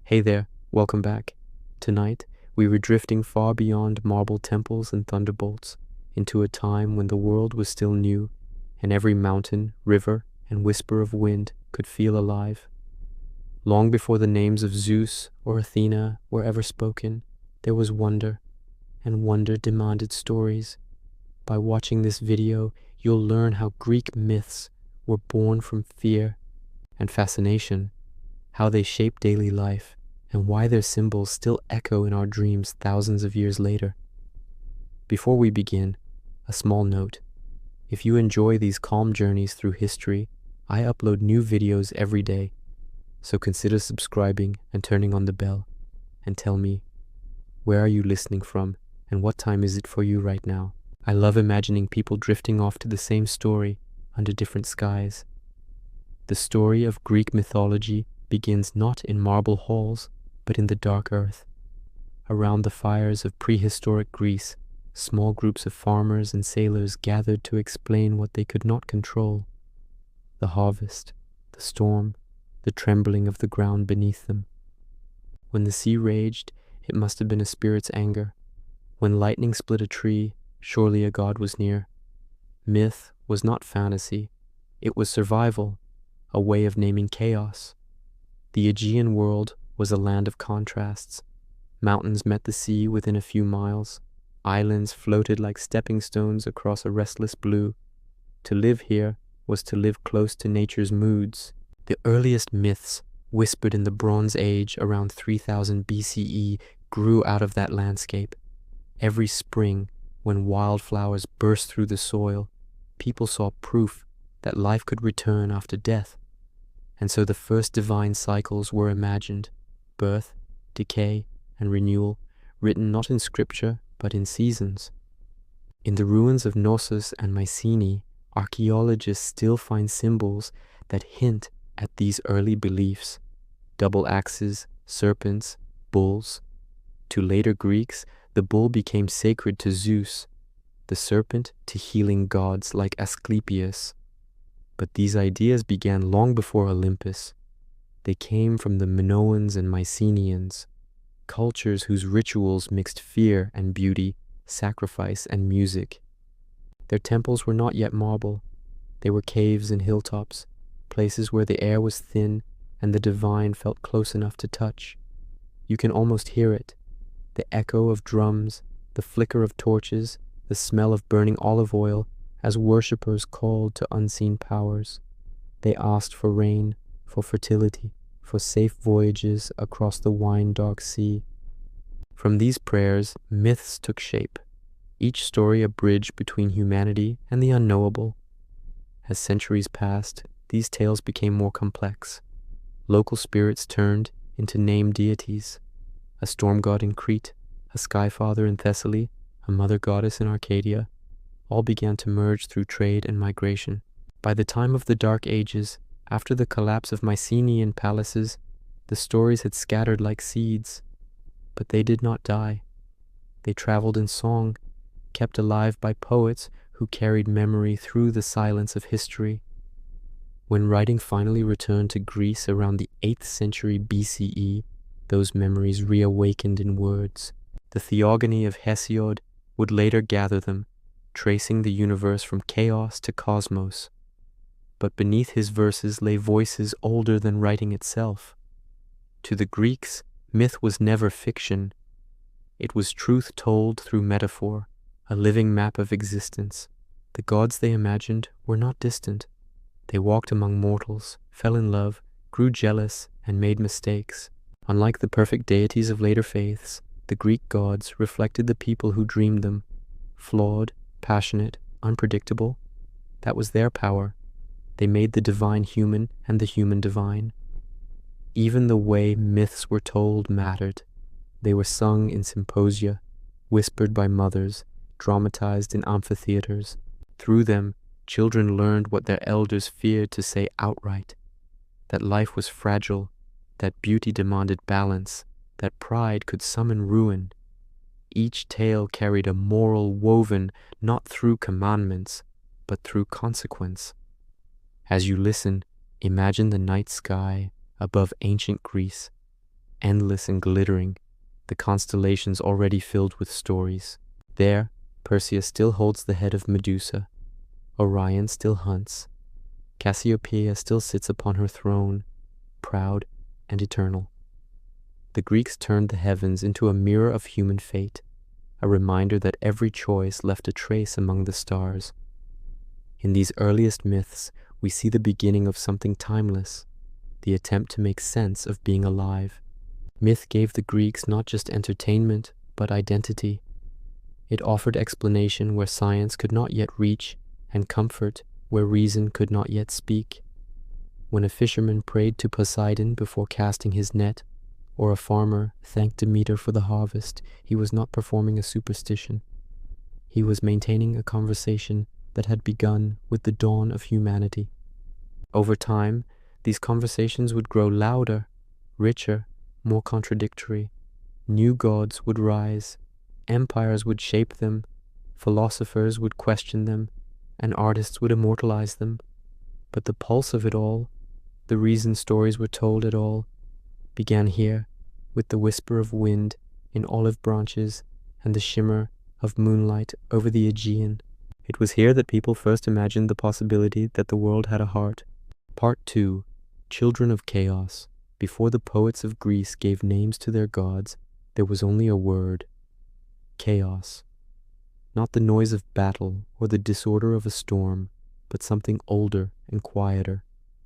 Hey there, welcome back. Tonight, we were drifting far beyond marble temples and thunderbolts into a time when the world was still new and every mountain, river, and whisper of wind could feel alive. Long before the names of Zeus or Athena were ever spoken, there was wonder, and wonder demanded stories. By watching this video, you'll learn how Greek myths were born from fear and fascination, how they shape daily life, and why their symbols still echo in our dreams thousands of years later. Before we begin, a small note. If you enjoy these calm journeys through history, I upload new videos every day, so consider subscribing and turning on the bell. And tell me, where are you listening from, and what time is it for you right now? I love imagining people drifting off to the same story under different skies. The story of Greek mythology begins not in marble halls, but in the dark earth. Around the fires of prehistoric Greece, small groups of farmers and sailors gathered to explain what they could not control: the harvest, the storm, the trembling of the ground beneath them. When the sea raged, it must have been a spirit's anger. When lightning split a tree, surely a god was near. Myth was not fantasy, it was survival, a way of naming chaos. The Aegean world was a land of contrasts. Mountains met the sea within a few miles. Islands floated like stepping stones across a restless blue. To live here was to live close to nature's moods. The earliest myths, whispered in the Bronze Age around 3000 BCE, grew out of that landscape. Every spring, when wildflowers burst through the soil, people saw proof that life could return after death. And so the first divine cycles were imagined: birth, decay, and renewal, written not in scripture, but in seasons. In the ruins of Knossos and Mycenae, archaeologists still find symbols that hint at these early beliefs: double axes, serpents, bulls. To later Greeks, the bull became sacred to Zeus, the serpent to healing gods like Asclepius. But these ideas began long before Olympus. They came from the Minoans and Mycenaeans, cultures whose rituals mixed fear and beauty, sacrifice and music. Their temples were not yet marble. They were caves and hilltops, places where the air was thin and the divine felt close enough to touch. You can almost hear it: the echo of drums, the flicker of torches, the smell of burning olive oil, as worshippers called to unseen powers. They asked for rain, for fertility, for safe voyages across the wine-dark sea. From these prayers, myths took shape, each story a bridge between humanity and the unknowable. As centuries passed, these tales became more complex. Local spirits turned into named deities: a storm god in Crete, a sky father in Thessaly, a mother goddess in Arcadia. All began to merge through trade and migration. By the time of the Dark Ages, after the collapse of Mycenaean palaces, the stories had scattered like seeds. But they did not die. They traveled in song, kept alive by poets who carried memory through the silence of history. When writing finally returned to Greece around the 8th century BCE, those memories reawakened in words. The theogony of Hesiod would later gather them, tracing the universe from chaos to cosmos. But beneath his verses lay voices older than writing itself. To the Greeks, myth was never fiction. It was truth told through metaphor, a living map of existence. The gods they imagined were not distant. They walked among mortals, fell in love, grew jealous, and made mistakes. Unlike the perfect deities of later faiths, the Greek gods reflected the people who dreamed them: flawed, passionate, unpredictable. That was their power. They made the divine human and the human divine. Even the way myths were told mattered. They were sung in symposia, whispered by mothers, dramatized in amphitheaters. Through them, children learned what their elders feared to say outright: that life was fragile, that beauty demanded balance, that pride could summon ruin. Each tale carried a moral woven not through commandments, but through consequence. As you listen, imagine the night sky above ancient Greece, endless and glittering, the constellations already filled with stories. There, Perseus still holds the head of Medusa, Orion still hunts, Cassiopeia still sits upon her throne, proud and eternal. The Greeks turned the heavens into a mirror of human fate, a reminder that every choice left a trace among the stars. In these earliest myths, we see the beginning of something timeless, the attempt to make sense of being alive. Myth gave the Greeks not just entertainment, but identity. It offered explanation where science could not yet reach, and comfort where reason could not yet speak. When a fisherman prayed to Poseidon before casting his net, or a farmer thanked Demeter for the harvest, he was not performing a superstition. He was maintaining a conversation that had begun with the dawn of humanity. Over time, these conversations would grow louder, richer, more contradictory. New gods would rise, empires would shape them, philosophers would question them, and artists would immortalize them. But the pulse of it all, the reason stories were told at all, began here, with the whisper of wind in olive branches and the shimmer of moonlight over the Aegean. It was here that people first imagined the possibility that the world had a heart. Part 2. Children of Chaos. Before the poets of Greece gave names to their gods, there was only a word: chaos. Not the noise of battle or the disorder of a storm, but something older and quieter,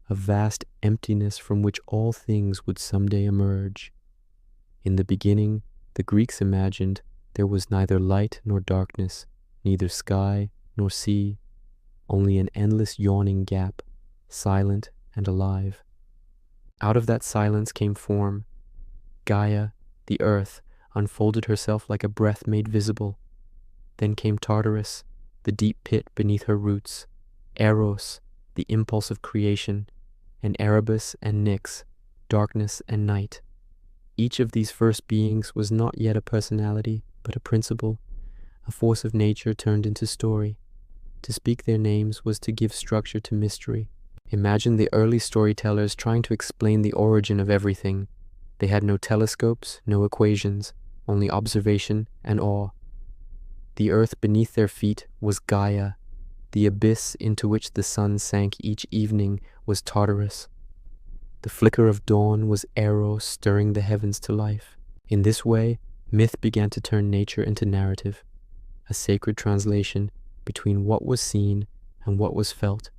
a vast emptiness from which all things would someday emerge. In the beginning, the Greeks imagined there was neither light nor darkness, neither sky nor sea, only an endless yawning gap, silent and alive. Out of that silence came form. Gaia, the earth, unfolded herself like a breath made visible. Then came Tartarus, the deep pit beneath her roots, Eros, the impulse of creation, and Erebus and Nyx, darkness and night. Each of these first beings was not yet a personality, but a principle, a force of nature turned into story. To speak their names was to give structure to mystery. Imagine the early storytellers trying to explain the origin of everything. They had no telescopes, no equations, only observation and awe. The earth beneath their feet was Gaia. The abyss into which the sun sank each evening was Tartarus. The flicker of dawn was Eros stirring the heavens to life. In this way, myth began to turn nature into narrative, a sacred translation between what was seen and what was felt.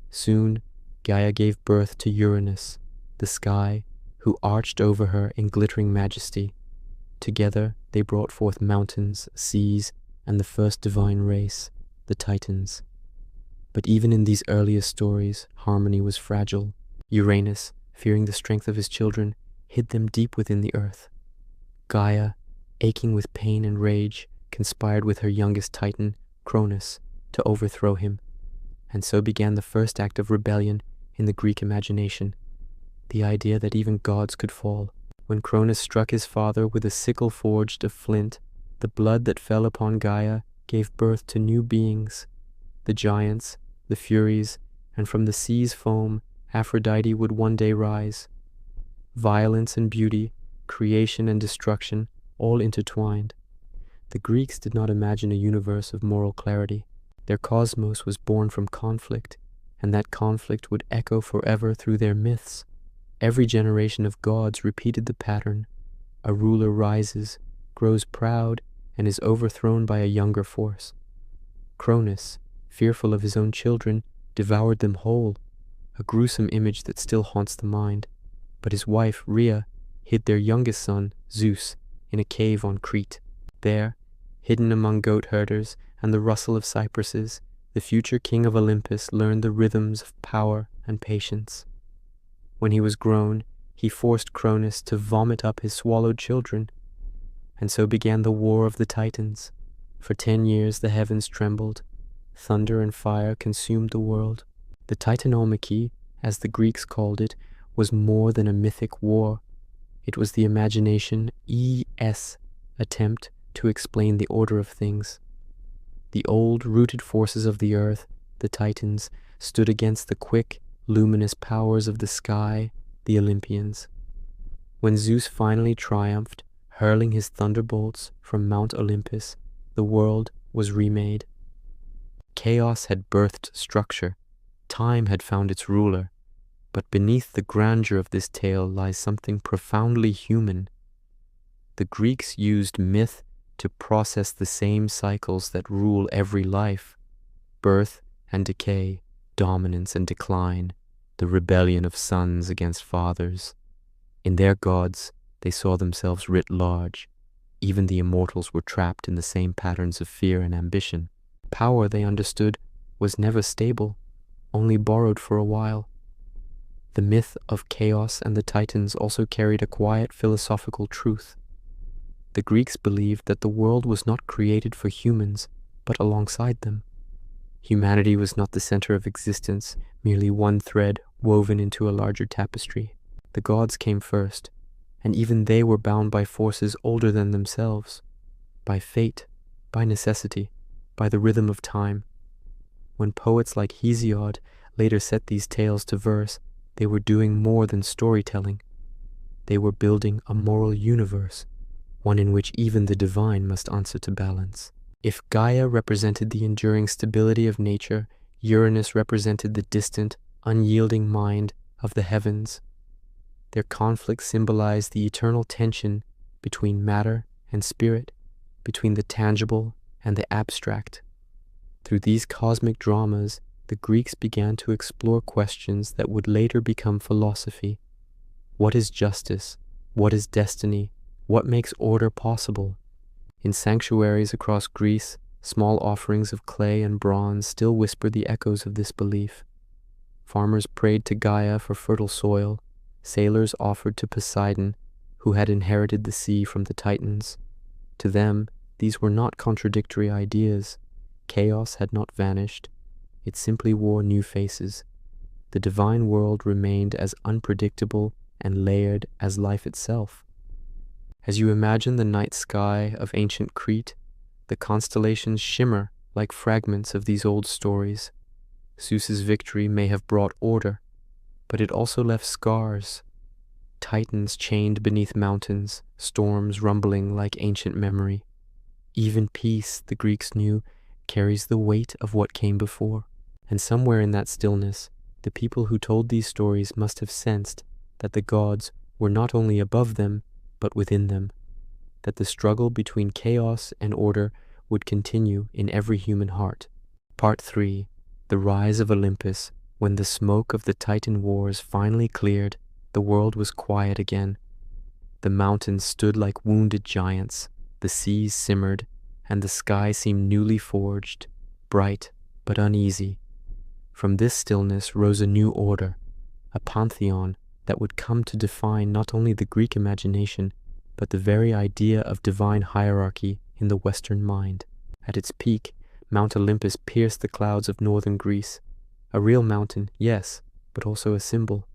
Soon, Gaia gave birth to Uranus, the sky, who arched over her in glittering majesty. Together, they brought forth mountains, seas, and the first divine race, the Titans. But even in these earliest stories, harmony was fragile. Uranus, fearing the strength of his children, hid them deep within the earth. Gaia, aching with pain and rage, conspired with her youngest Titan, Cronus, to overthrow him. And so began the first act of rebellion in the Greek imagination, the idea that even gods could fall. When Cronus struck his father with a sickle forged of flint, the blood that fell upon Gaia gave birth to new beings, the giants, the Furies, and from the sea's foam, Aphrodite would one day rise. Violence and beauty, creation and destruction, all intertwined. The Greeks did not imagine a universe of moral clarity. Their cosmos was born from conflict, and that conflict would echo forever through their myths. Every generation of gods repeated the pattern. A ruler rises, grows proud, and is overthrown by a younger force. Cronus, fearful of his own children, devoured them whole, a gruesome image that still haunts the mind. But his wife, Rhea, hid their youngest son, Zeus, in a cave on Crete. There, hidden among goat herders and the rustle of cypresses, the future king of Olympus learned the rhythms of power and patience. When he was grown, he forced Cronus to vomit up his swallowed children. And so began the war of the Titans. For 10 years the heavens trembled. Thunder and fire consumed the world. The Titanomachy, as the Greeks called it, was more than a mythic war. It was the imagination attempt to explain the order of things. The old, rooted forces of the earth, the Titans, stood against the quick, luminous powers of the sky, the Olympians. When Zeus finally triumphed, hurling his thunderbolts from Mount Olympus, the world was remade. Chaos had birthed structure, time had found its ruler, but beneath the grandeur of this tale lies something profoundly human. The Greeks used myth to process the same cycles that rule every life: birth and decay, dominance and decline, the rebellion of sons against fathers. In their gods, they saw themselves writ large. Even the immortals were trapped in the same patterns of fear and ambition. Power, they understood, was never stable, only borrowed for a while. The myth of Chaos and the Titans also carried a quiet philosophical truth. The Greeks believed that the world was not created for humans, but alongside them. Humanity was not the center of existence, merely one thread woven into a larger tapestry. The gods came first, and even they were bound by forces older than themselves, by fate, by necessity, by the rhythm of time. When poets like Hesiod later set these tales to verse, they were doing more than storytelling. They were building a moral universe, one in which even the divine must answer to balance. If Gaia represented the enduring stability of nature, Uranus represented the distant, unyielding mind of the heavens. Their conflict symbolized the eternal tension between matter and spirit, between the tangible and the abstract. Through these cosmic dramas, the Greeks began to explore questions that would later become philosophy. What is justice? What is destiny? What makes order possible? In sanctuaries across Greece, small offerings of clay and bronze still whisper the echoes of this belief. Farmers prayed to Gaia for fertile soil. Sailors offered to Poseidon, who had inherited the sea from the Titans. To them, these were not contradictory ideas. Chaos had not vanished. It simply wore new faces. The divine world remained as unpredictable and layered as life itself. As you imagine the night sky of ancient Crete, the constellations shimmer like fragments of these old stories. Zeus's victory may have brought order, but it also left scars. Titans chained beneath mountains, storms rumbling like ancient memory. Even peace, the Greeks knew, carries the weight of what came before. And somewhere in that stillness, the people who told these stories must have sensed that the gods were not only above them, but within them, that the struggle between chaos and order would continue in every human heart. Part 3. The Rise of Olympus. When the smoke of the Titan wars finally cleared, the world was quiet again. The mountains stood like wounded giants, the seas simmered, and the sky seemed newly forged, bright but uneasy. From this stillness rose a new order, a pantheon that would come to define not only the Greek imagination, but the very idea of divine hierarchy in the Western mind. At its peak, Mount Olympus pierced the clouds of northern Greece. A real mountain, yes, but also a symbol.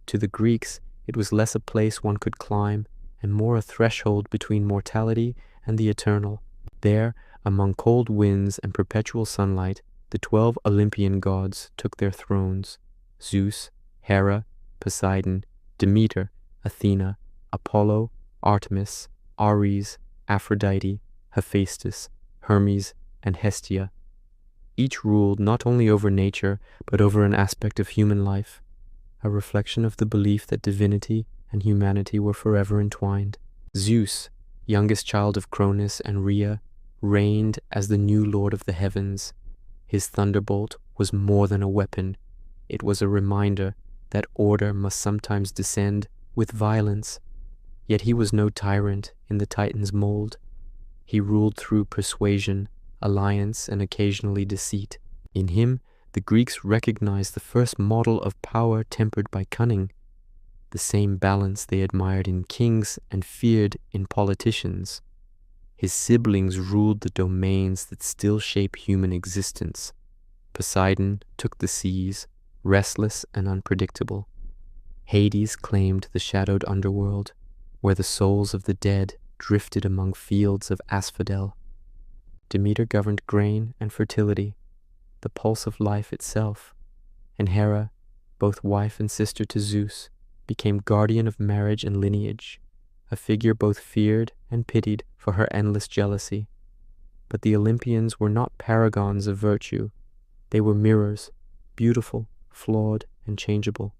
To the Greeks, it was less a place one could climb, and more a threshold between mortality and the eternal. There, among cold winds and perpetual sunlight, the 12 Olympian gods took their thrones: Zeus, Hera, Poseidon, Demeter, Athena, Apollo, Artemis, Ares, Aphrodite, Hephaestus, Hermes, and Hestia. Each ruled not only over nature, but over an aspect of human life, a reflection of the belief that divinity and humanity were forever entwined. Zeus, youngest child of Cronus and Rhea, reigned as the new lord of the heavens. His thunderbolt was more than a weapon. It was a reminder that order must sometimes descend with violence. Yet he was no tyrant in the Titan's mold. He ruled through persuasion, alliance, and occasionally deceit. In him, the Greeks recognized the first model of power tempered by cunning, the same balance they admired in kings and feared in politicians. His siblings ruled the domains that still shape human existence. Poseidon took the seas, restless and unpredictable. Hades claimed the shadowed underworld, where the souls of the dead drifted among fields of asphodel. Demeter governed grain and fertility, the pulse of life itself, and Hera, both wife and sister to Zeus, became guardian of marriage and lineage, a figure both feared and pitied for her endless jealousy. But the Olympians were not paragons of virtue. They were mirrors, beautiful, flawed, and changeable.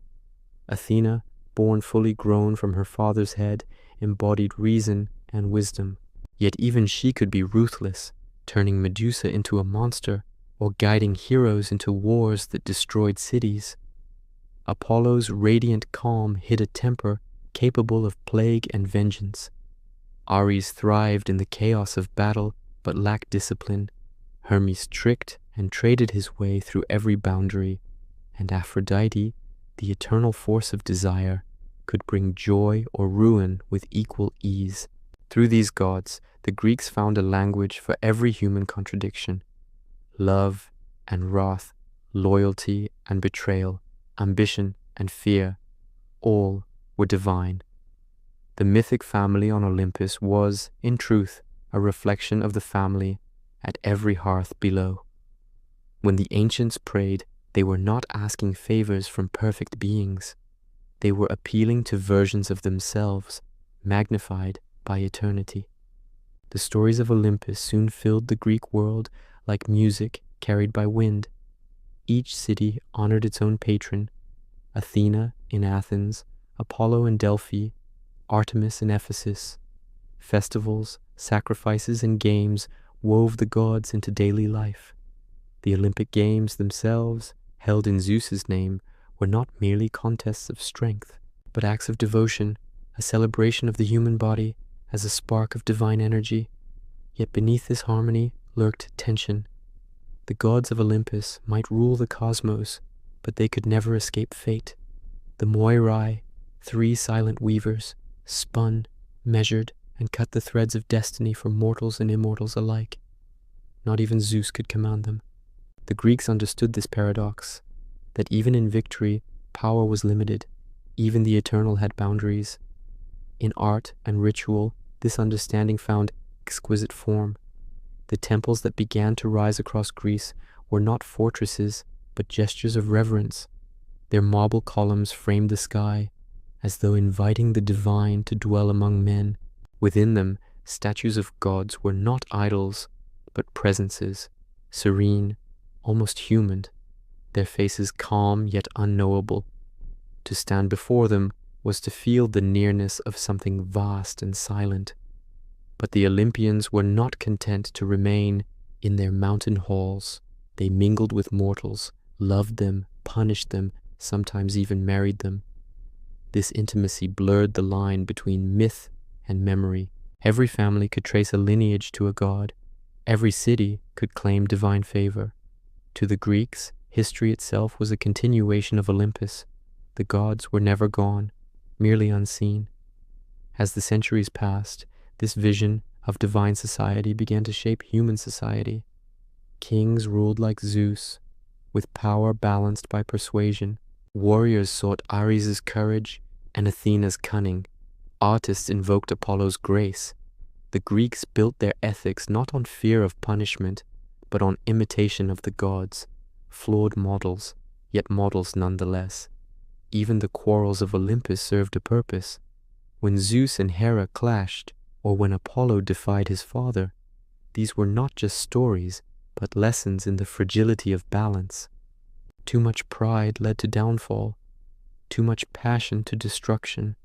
Athena, born fully grown from her father's head, embodied reason and wisdom. Yet even she could be ruthless, turning Medusa into a monster, or guiding heroes into wars that destroyed cities. Apollo's radiant calm hid a temper capable of plague and vengeance. Ares thrived in the chaos of battle, but lacked discipline. Hermes tricked and traded his way through every boundary, and Aphrodite, the eternal force of desire, could bring joy or ruin with equal ease. Through these gods, the Greeks found a language for every human contradiction. Love and wrath, loyalty and betrayal, ambition and fear, all were divine. The mythic family on Olympus was, in truth, a reflection of the family at every hearth below. When the ancients prayed, they were not asking favors from perfect beings. They were appealing to versions of themselves, magnified by eternity. The stories of Olympus soon filled the Greek world like music carried by wind. Each city honored its own patron: Athena in Athens, Apollo in Delphi, Artemis in Ephesus. Festivals, sacrifices, and games wove the gods into daily life. The Olympic Games themselves, held in Zeus's name, were not merely contests of strength, but acts of devotion, a celebration of the human body as a spark of divine energy. Yet beneath this harmony lurked tension. The gods of Olympus might rule the cosmos, but they could never escape fate. The Moirai, 3 silent weavers, spun, measured, and cut the threads of destiny for mortals and immortals alike. Not even Zeus could command them. The Greeks understood this paradox, that even in victory, power was limited. Even the eternal had boundaries. In art and ritual, this understanding found exquisite form. The temples that began to rise across Greece were not fortresses, but gestures of reverence. Their marble columns framed the sky, as though inviting the divine to dwell among men. Within them, statues of gods were not idols, but presences, serene, almost human, their faces calm yet unknowable. To stand before them was to feel the nearness of something vast and silent. But the Olympians were not content to remain in their mountain halls. They mingled with mortals, loved them, punished them, sometimes even married them. This intimacy blurred the line between myth and memory. Every family could trace a lineage to a god. Every city could claim divine favor. To the Greeks, history itself was a continuation of Olympus. The gods were never gone, merely unseen. As the centuries passed, this vision of divine society began to shape human society. Kings ruled like Zeus, with power balanced by persuasion. Warriors sought Ares' courage and Athena's cunning. Artists invoked Apollo's grace. The Greeks built their ethics not on fear of punishment, but on imitation of the gods, flawed models, yet models nonetheless. Even the quarrels of Olympus served a purpose. When Zeus and Hera clashed, or when Apollo defied his father, these were not just stories, but lessons in the fragility of balance. Too much pride led to downfall, too much passion to destruction.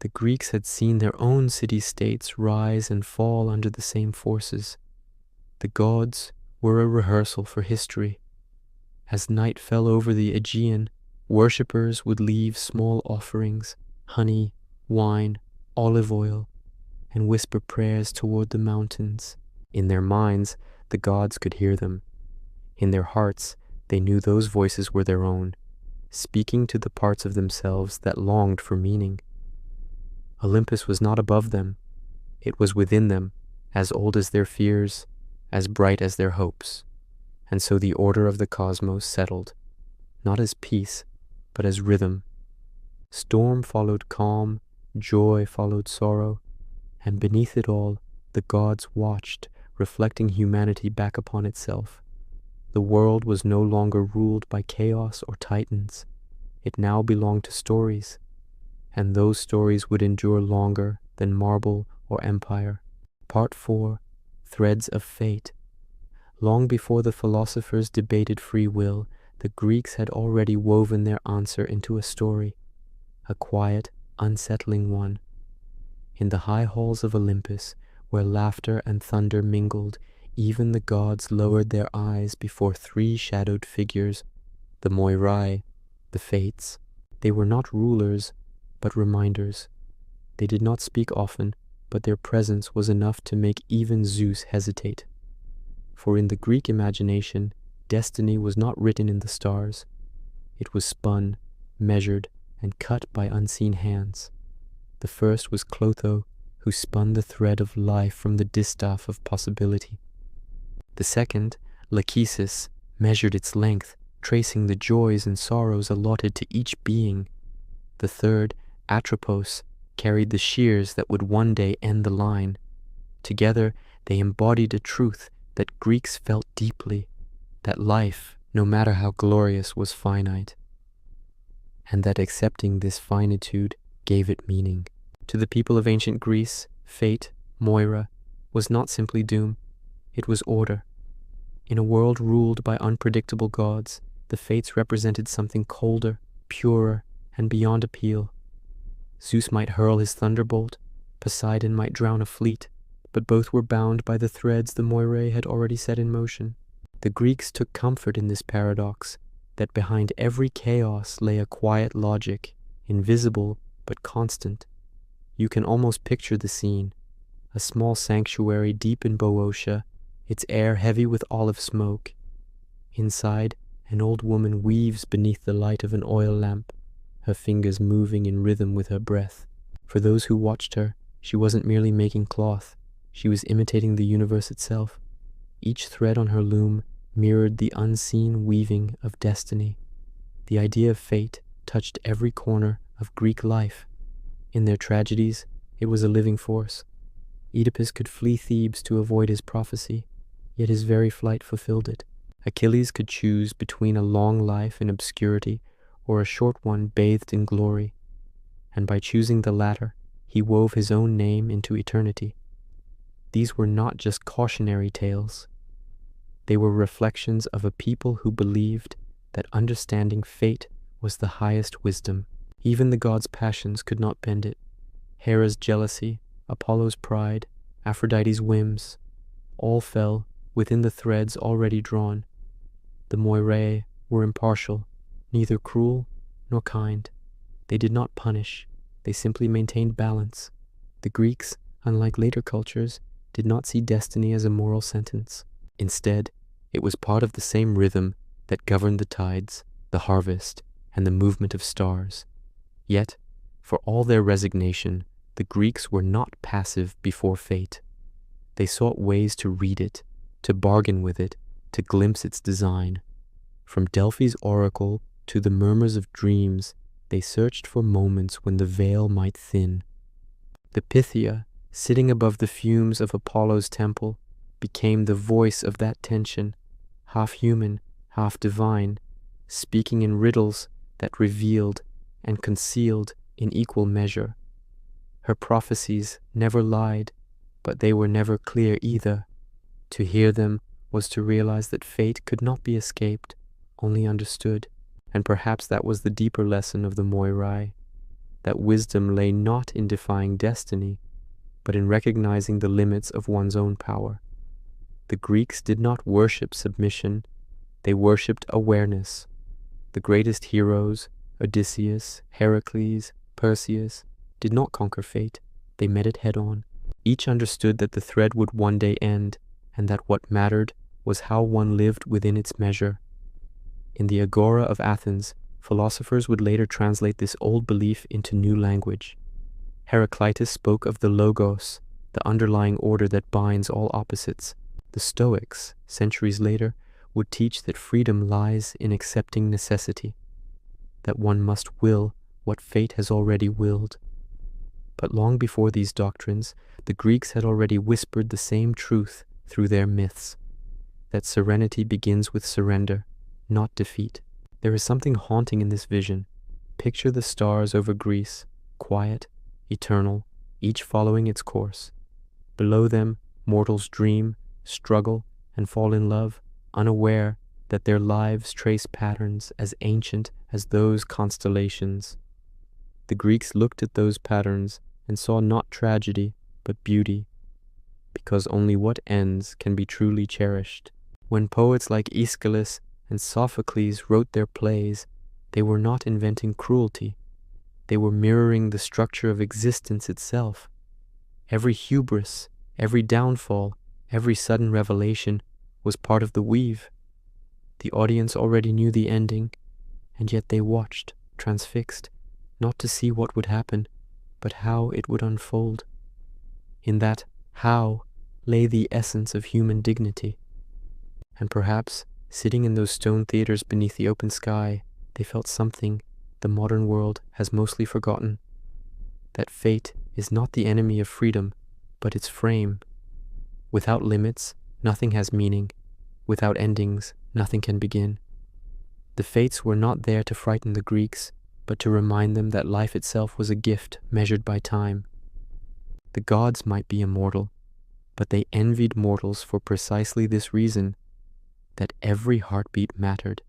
The Greeks had seen their own city-states rise and fall under the same forces. The gods were a rehearsal for history. As night fell over the Aegean, worshippers would leave small offerings, honey, wine, olive oil, and whisper prayers toward the mountains. In their minds, the gods could hear them. In their hearts, they knew those voices were their own, speaking to the parts of themselves that longed for meaning. Olympus was not above them. It was within them, as old as their fears, as bright as their hopes. And so the order of the cosmos settled, not as peace, but as rhythm. Storm followed calm, joy followed sorrow, and beneath it all, the gods watched, reflecting humanity back upon itself. The world was no longer ruled by chaos or titans. It now belonged to stories. and those stories would endure longer than marble or empire. Part 4. Threads of Fate. Long before the philosophers debated free will, the Greeks had already woven their answer into a story, a quiet, unsettling one. In the high halls of Olympus, where laughter and thunder mingled, even the gods lowered their eyes before three shadowed figures, the Moirai, the Fates. They were not rulers, but reminders. They did not speak often, but their presence was enough to make even Zeus hesitate. For in the Greek imagination, destiny was not written in the stars. It was spun, measured, and cut by unseen hands. The first was Clotho, who spun the thread of life from the distaff of possibility. The second, Lachesis, measured its length, tracing the joys and sorrows allotted to each being. The third, Atropos, carried the shears that would one day end the line. Together, they embodied a truth that Greeks felt deeply, that life, no matter how glorious, was finite, and that accepting this finitude gave it meaning. To the people of ancient Greece, fate, Moira, was not simply doom, it was order. In a world ruled by unpredictable gods, the fates represented something colder, purer, and beyond appeal. Zeus might hurl his thunderbolt, Poseidon might drown a fleet, but both were bound by the threads the Moirae had already set in motion. The Greeks took comfort in this paradox, that behind every chaos lay a quiet logic, invisible but constant. You can almost picture the scene, a small sanctuary deep in Boeotia, its air heavy with olive smoke. Inside, an old woman weaves beneath the light of an oil lamp, her fingers moving in rhythm with her breath. For those who watched her, she wasn't merely making cloth, she was imitating the universe itself. Each thread on her loom mirrored the unseen weaving of destiny. The idea of fate touched every corner of Greek life. In their tragedies, it was a living force. Oedipus could flee Thebes to avoid his prophecy, yet his very flight fulfilled it. Achilles could choose between a long life in obscurity or a short one bathed in glory, and by choosing the latter, he wove his own name into eternity. These were not just cautionary tales. They were reflections of a people who believed that understanding fate was the highest wisdom. Even the gods' passions could not bend it. Hera's jealousy, Apollo's pride, Aphrodite's whims, all fell within the threads already drawn. The Moirae were impartial, neither cruel nor kind. They did not punish, they simply maintained balance. The Greeks, unlike later cultures, did not see destiny as a moral sentence. Instead, it was part of the same rhythm that governed the tides, the harvest, and the movement of stars. Yet, for all their resignation, the Greeks were not passive before fate. They sought ways to read it, to bargain with it, to glimpse its design. From Delphi's oracle to the murmurs of dreams, they searched for moments when the veil might thin. The Pythia, sitting above the fumes of Apollo's temple, became the voice of that tension, half human, half divine, speaking in riddles that revealed and concealed in equal measure. Her prophecies never lied, but they were never clear either. To hear them was to realize that fate could not be escaped, only understood, and perhaps that was the deeper lesson of the Moirai, that wisdom lay not in defying destiny, but in recognizing the limits of one's own power. The Greeks did not worship submission, they worshipped awareness. The greatest heroes, Odysseus, Heracles, Perseus, did not conquer fate, they met it head-on. Each understood that the thread would one day end, and that what mattered was how one lived within its measure. In the Agora of Athens, philosophers would later translate this old belief into new language. Heraclitus spoke of the logos, the underlying order that binds all opposites. The Stoics, centuries later, would teach that freedom lies in accepting necessity, that one must will what fate has already willed. But long before these doctrines, the Greeks had already whispered the same truth through their myths, that serenity begins with surrender, not defeat. There is something haunting in this vision. Picture the stars over Greece, quiet, eternal, each following its course. Below them, mortals dream, struggle, and fall in love, unaware that their lives trace patterns as ancient as those constellations. The Greeks looked at those patterns and saw not tragedy, but beauty, because only what ends can be truly cherished. When poets like Aeschylus and Sophocles wrote their plays, they were not inventing cruelty. They were mirroring the structure of existence itself. Every hubris, every downfall, every sudden revelation was part of the weave. The audience already knew the ending, and yet they watched, transfixed, not to see what would happen, but how it would unfold. In that how lay the essence of human dignity. And perhaps, sitting in those stone theaters beneath the open sky, they felt something the modern world has mostly forgotten. That fate is not the enemy of freedom, but its frame. Without limits, nothing has meaning. Without endings, nothing can begin. The fates were not there to frighten the Greeks, but to remind them that life itself was a gift measured by time. The gods might be immortal, but they envied mortals for precisely this reason, that every heartbeat mattered.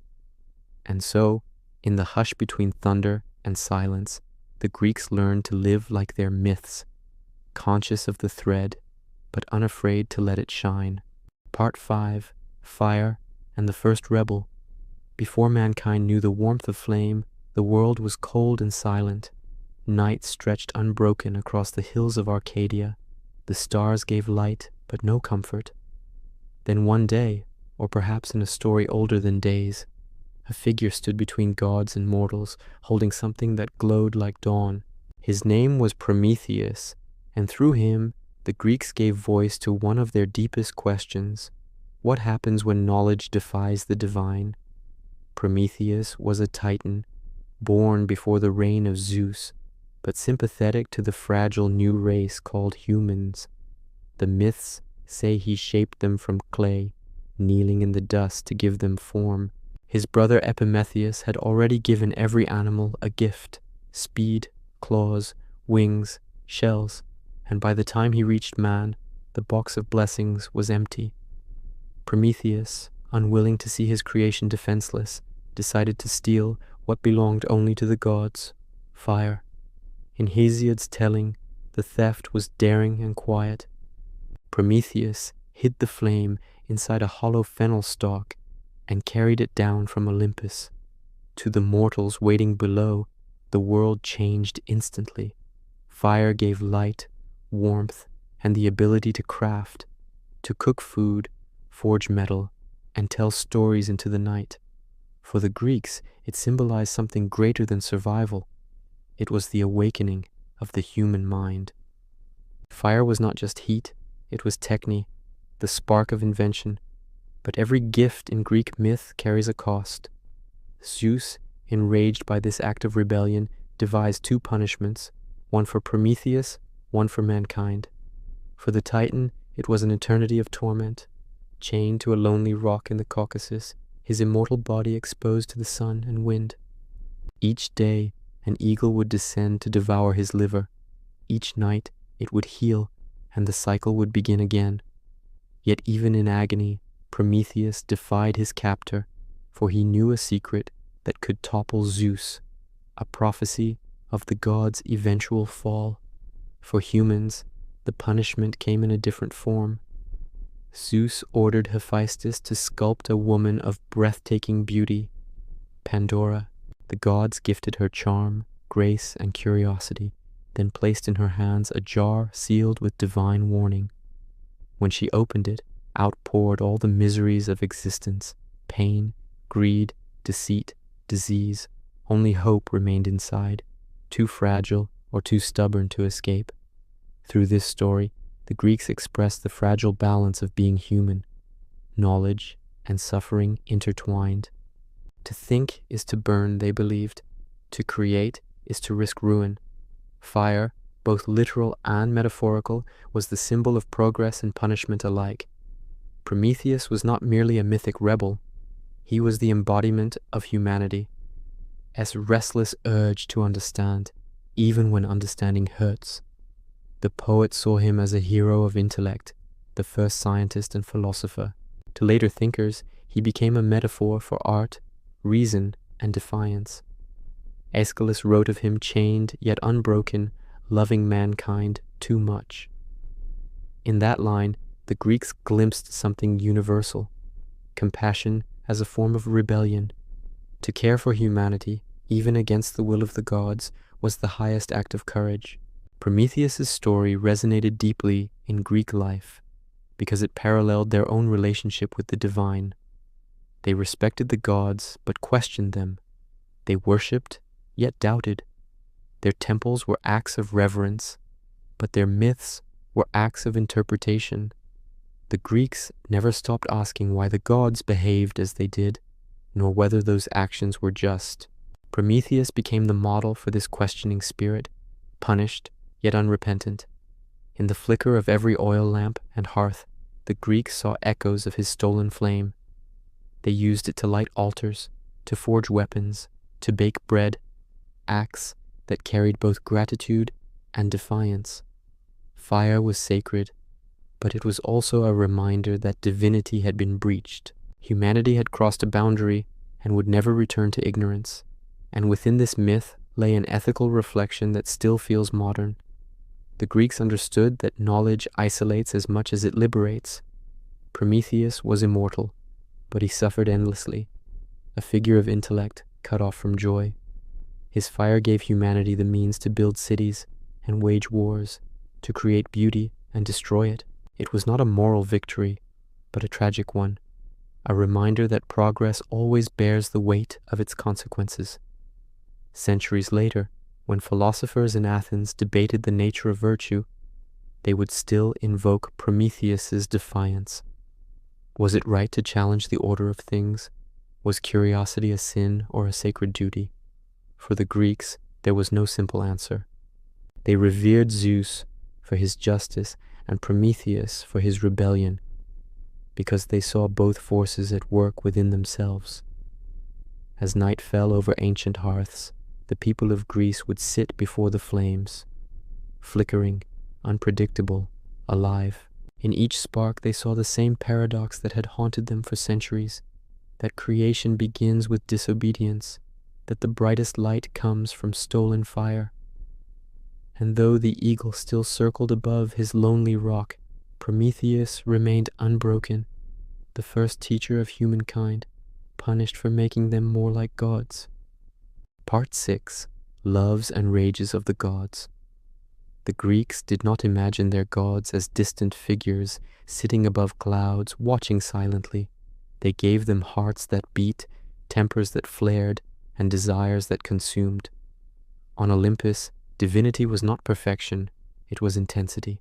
And so, in the hush between thunder and silence, the Greeks learned to live like their myths, conscious of the thread, but unafraid to let it shine. Part 5, Fire and the First Rebel. Before mankind knew the warmth of flame, the world was cold and silent. Night stretched unbroken across the hills of Arcadia. The stars gave light, but no comfort. Then one day, or perhaps in a story older than days, a figure stood between gods and mortals, holding something that glowed like dawn. His name was Prometheus, and through him, the Greeks gave voice to one of their deepest questions. What happens when knowledge defies the divine? Prometheus was a Titan, born before the reign of Zeus, but sympathetic to the fragile new race called humans. The myths say he shaped them from clay, kneeling in the dust to give them form. His brother Epimetheus had already given every animal a gift: speed, claws, wings, shells, and by the time he reached man, the box of blessings was empty. Prometheus, unwilling to see his creation defenseless, decided to steal what belonged only to the gods: fire. In Hesiod's telling, the theft was daring and quiet. Prometheus hid the flame inside a hollow fennel stalk and carried it down from Olympus. To the mortals waiting below, the world changed instantly. Fire gave light, warmth, and the ability to craft, to cook food, forge metal, and tell stories into the night. For the Greeks, it symbolized something greater than survival. It was the awakening of the human mind. Fire was not just heat, it was techne, the spark of invention. But every gift in Greek myth carries a cost. Zeus, enraged by this act of rebellion, devised two punishments, one for Prometheus, one for mankind. For the Titan, it was an eternity of torment. Chained to a lonely rock in the Caucasus, his immortal body exposed to the sun and wind. Each day, an eagle would descend to devour his liver. Each night, it would heal, and the cycle would begin again. Yet even in agony, Prometheus defied his captor, for he knew a secret that could topple Zeus, a prophecy of the gods' eventual fall. For humans, the punishment came in a different form. Zeus ordered Hephaestus to sculpt a woman of breathtaking beauty, Pandora. The gods gifted her charm, grace, and curiosity, then placed in her hands a jar sealed with divine warning. When she opened it, out poured all the miseries of existence: pain, greed, deceit, disease. Only hope remained inside, too fragile or too stubborn to escape. Through this story, the Greeks expressed the fragile balance of being human, knowledge and suffering intertwined. To think is to burn, they believed. To create is to risk ruin. Fire, both literal and metaphorical, was the symbol of progress and punishment alike. Prometheus was not merely a mythic rebel. He was the embodiment of humanity, as restless urge to understand, even when understanding hurts. The poet saw him as a hero of intellect, the first scientist and philosopher. To later thinkers, he became a metaphor for art, reason, and defiance. Aeschylus wrote of him chained yet unbroken, loving mankind too much. In that line, the Greeks glimpsed something universal, compassion as a form of rebellion. To care for humanity, even against the will of the gods, was the highest act of courage. Prometheus's story resonated deeply in Greek life because it paralleled their own relationship with the divine. They respected the gods but questioned them. They worshipped yet doubted. Their temples were acts of reverence, but their myths were acts of interpretation. The Greeks never stopped asking why the gods behaved as they did, nor whether those actions were just. Prometheus became the model for this questioning spirit, punished yet unrepentant. In the flicker of every oil lamp and hearth, the Greeks saw echoes of his stolen flame. They used it to light altars, to forge weapons, to bake bread, acts that carried both gratitude and defiance. Fire was sacred, but it was also a reminder that divinity had been breached. Humanity had crossed a boundary and would never return to ignorance. And within this myth lay an ethical reflection that still feels modern. The Greeks understood that knowledge isolates as much as it liberates. Prometheus was immortal, but he suffered endlessly, a figure of intellect cut off from joy. His fire gave humanity the means to build cities and wage wars, to create beauty and destroy it. It was not a moral victory, but a tragic one, a reminder that progress always bears the weight of its consequences. Centuries later, when philosophers in Athens debated the nature of virtue, they would still invoke Prometheus's defiance. Was it right to challenge the order of things? Was curiosity a sin or a sacred duty? For the Greeks, there was no simple answer. They revered Zeus for his justice and Prometheus for his rebellion, because they saw both forces at work within themselves. As night fell over ancient hearths, the people of Greece would sit before the flames, flickering, unpredictable, alive. In each spark they saw the same paradox that had haunted them for centuries, that creation begins with disobedience, that the brightest light comes from stolen fire. And though the eagle still circled above his lonely rock, Prometheus remained unbroken, the first teacher of humankind, punished for making them more like gods. Part 6. Loves and Rages of the Gods. The Greeks did not imagine their gods as distant figures sitting above clouds, watching silently. They gave them hearts that beat, tempers that flared, and desires that consumed. On Olympus, divinity was not perfection, it was intensity.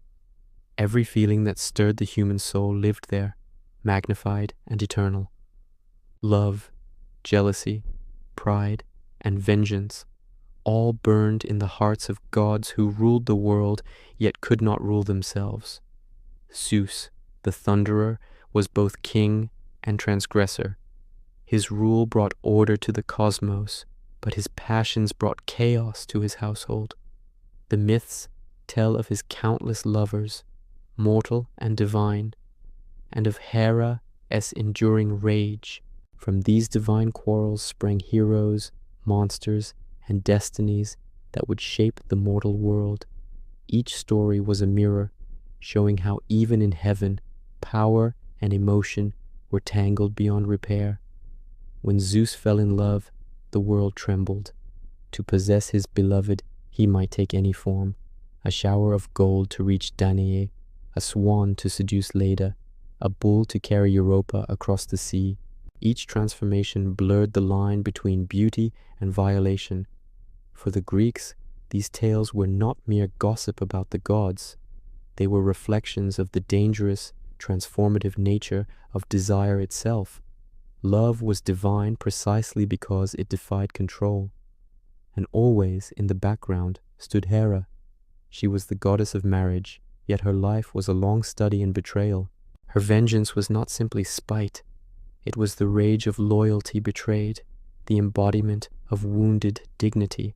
Every feeling that stirred the human soul lived there, magnified and eternal. Love, jealousy, pride, and vengeance, all burned in the hearts of gods who ruled the world yet could not rule themselves. Zeus, the thunderer, was both king and transgressor. His rule brought order to the cosmos, but his passions brought chaos to his household. The myths tell of his countless lovers, mortal and divine, and of Hera's enduring rage. From these divine quarrels sprang heroes, monsters, and destinies that would shape the mortal world. Each story was a mirror, showing how even in heaven, power and emotion were tangled beyond repair. When Zeus fell in love, the world trembled. To possess his beloved, he might take any form, a shower of gold to reach Danae, a swan to seduce Leda, a bull to carry Europa across the sea. Each transformation blurred the line between beauty and violation. For the Greeks, these tales were not mere gossip about the gods. They were reflections of the dangerous, transformative nature of desire itself. Love was divine precisely because it defied control. And always in the background stood Hera. She was the goddess of marriage, yet her life was a long study in betrayal. Her vengeance was not simply spite. It was the rage of loyalty betrayed, the embodiment of wounded dignity.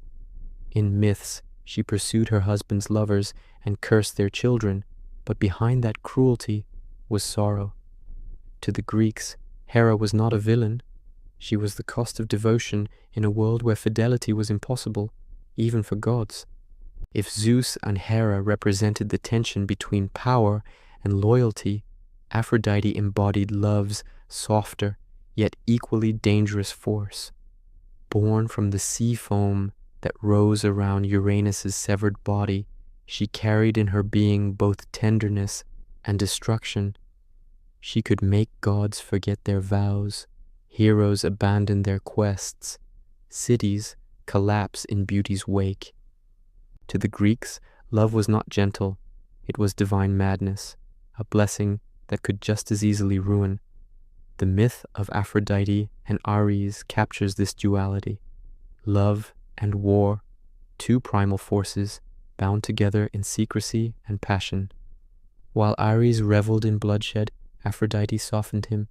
In myths, She pursued her husband's lovers and cursed their children, but behind that cruelty was sorrow. To the Greeks, Hera was not a villain. She was the cost of devotion in a world where fidelity was impossible, even for gods. If Zeus and Hera represented the tension between power and loyalty, Aphrodite embodied love's softer, yet equally dangerous force. Born from the sea foam that rose around Uranus's severed body, she carried in her being both tenderness and destruction. She could make gods forget their vows, heroes abandon their quests, cities collapse in beauty's wake. To the Greeks, love was not gentle, it was divine madness, a blessing that could just as easily ruin. The myth of Aphrodite and Ares captures this duality. Love and war, two primal forces bound together in secrecy and passion. While Ares reveled in bloodshed, Aphrodite softened him,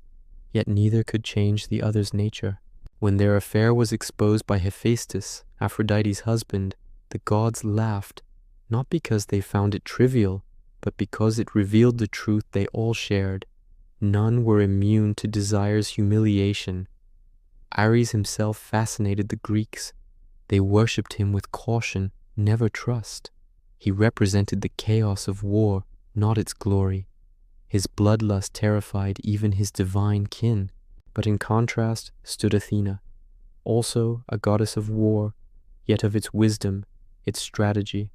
yet neither could change the other's nature. When their affair was exposed by Hephaestus, Aphrodite's husband, the gods laughed, not because they found it trivial, but because it revealed the truth they all shared. None were immune to desire's humiliation. Ares himself fascinated the Greeks. They worshipped him with caution, never trust. He represented the chaos of war, not its glory. His bloodlust terrified even his divine kin. But in contrast stood Athena, also a goddess of war, yet of its wisdom, its strategy.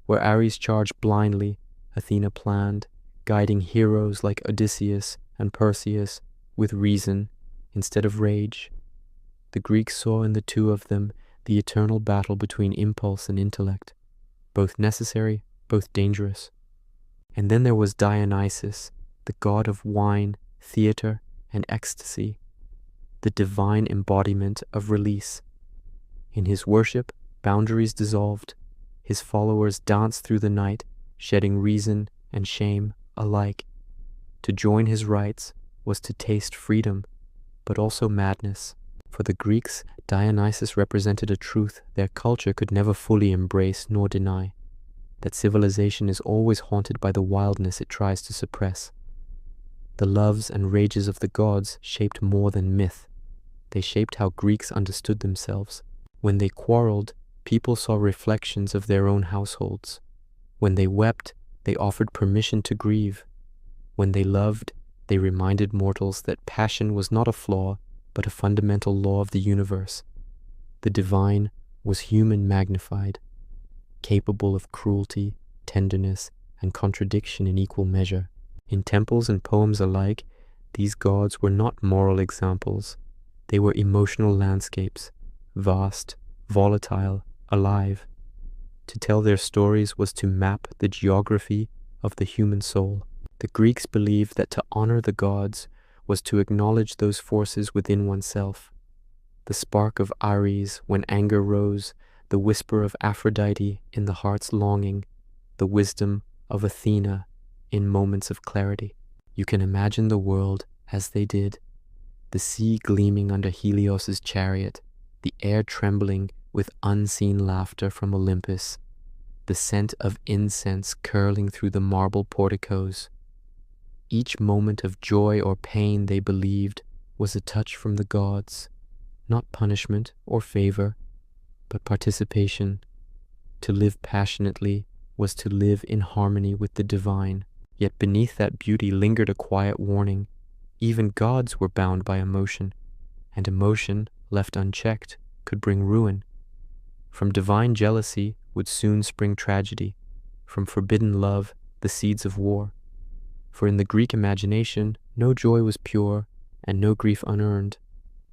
Where Ares charged blindly, Athena planned, guiding heroes like Odysseus and Perseus with reason instead of rage. The Greeks saw in the two of them the eternal battle between impulse and intellect, both necessary, both dangerous. And then there was Dionysus, the god of wine, theater, and ecstasy, the divine embodiment of release. In his worship, boundaries dissolved. His followers danced through the night, shedding reason and shame alike. To join his rites was to taste freedom, but also madness. For the Greeks, Dionysus represented a truth their culture could never fully embrace nor deny, that civilization is always haunted by the wildness it tries to suppress. The loves and rages of the gods shaped more than myth. They shaped how Greeks understood themselves. When they quarreled, people saw reflections of their own households. When they wept, they offered permission to grieve. When they loved, they reminded mortals that passion was not a flaw, but a fundamental law of the universe. The divine was human magnified, capable of cruelty, tenderness, and contradiction in equal measure. In temples and poems alike, these gods were not moral examples. They were emotional landscapes, vast, volatile, alive. To tell their stories was to map the geography of the human soul. The Greeks believed that to honor the gods was to acknowledge those forces within oneself. The spark of Ares when anger rose, the whisper of Aphrodite in the heart's longing, the wisdom of Athena in moments of clarity. You can imagine the world as they did, the sea gleaming under Helios's chariot, the air trembling with unseen laughter from Olympus, the scent of incense curling through the marble porticos. Each moment of joy or pain, they believed, was a touch from the gods, not punishment or favor, but participation. To live passionately was to live in harmony with the divine. Yet beneath that beauty lingered a quiet warning. Even gods were bound by emotion, and emotion, left unchecked, could bring ruin. From divine jealousy would soon spring tragedy, from forbidden love, the seeds of war. For in the Greek imagination, no joy was pure, and no grief unearned.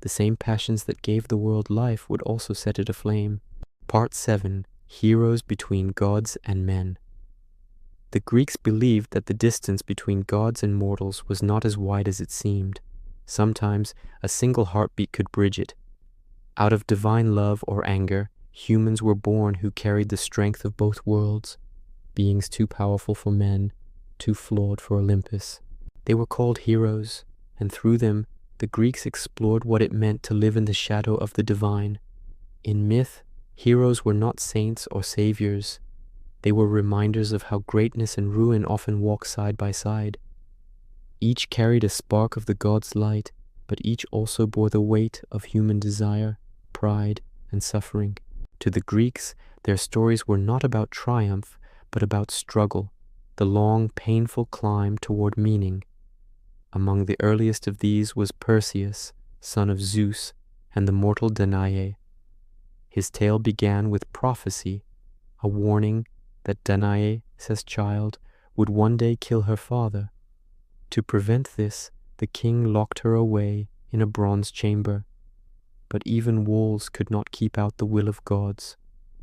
The same passions that gave the world life would also set it aflame. Part 7. Heroes between gods and men. The Greeks believed that the distance between gods and mortals was not as wide as it seemed. Sometimes a single heartbeat could bridge it. Out of divine love or anger, humans were born who carried the strength of both worlds, beings too powerful for men, too flawed for Olympus. They were called heroes, and through them, the Greeks explored what it meant to live in the shadow of the divine. In myth, Heroes were not saints or saviors. They were reminders of how greatness and ruin often walk side by side. Each carried a spark of the god's light, but each also bore the weight of human desire, pride, and suffering. To the Greeks, their stories were not about triumph, but about struggle, the long, painful climb toward meaning. Among the earliest of these was Perseus, son of Zeus, and the mortal Danae. His tale began with prophecy, a warning that Danae, says child, would one day kill her father. To prevent this, the king locked her away in a bronze chamber. But even walls could not keep out the will of gods.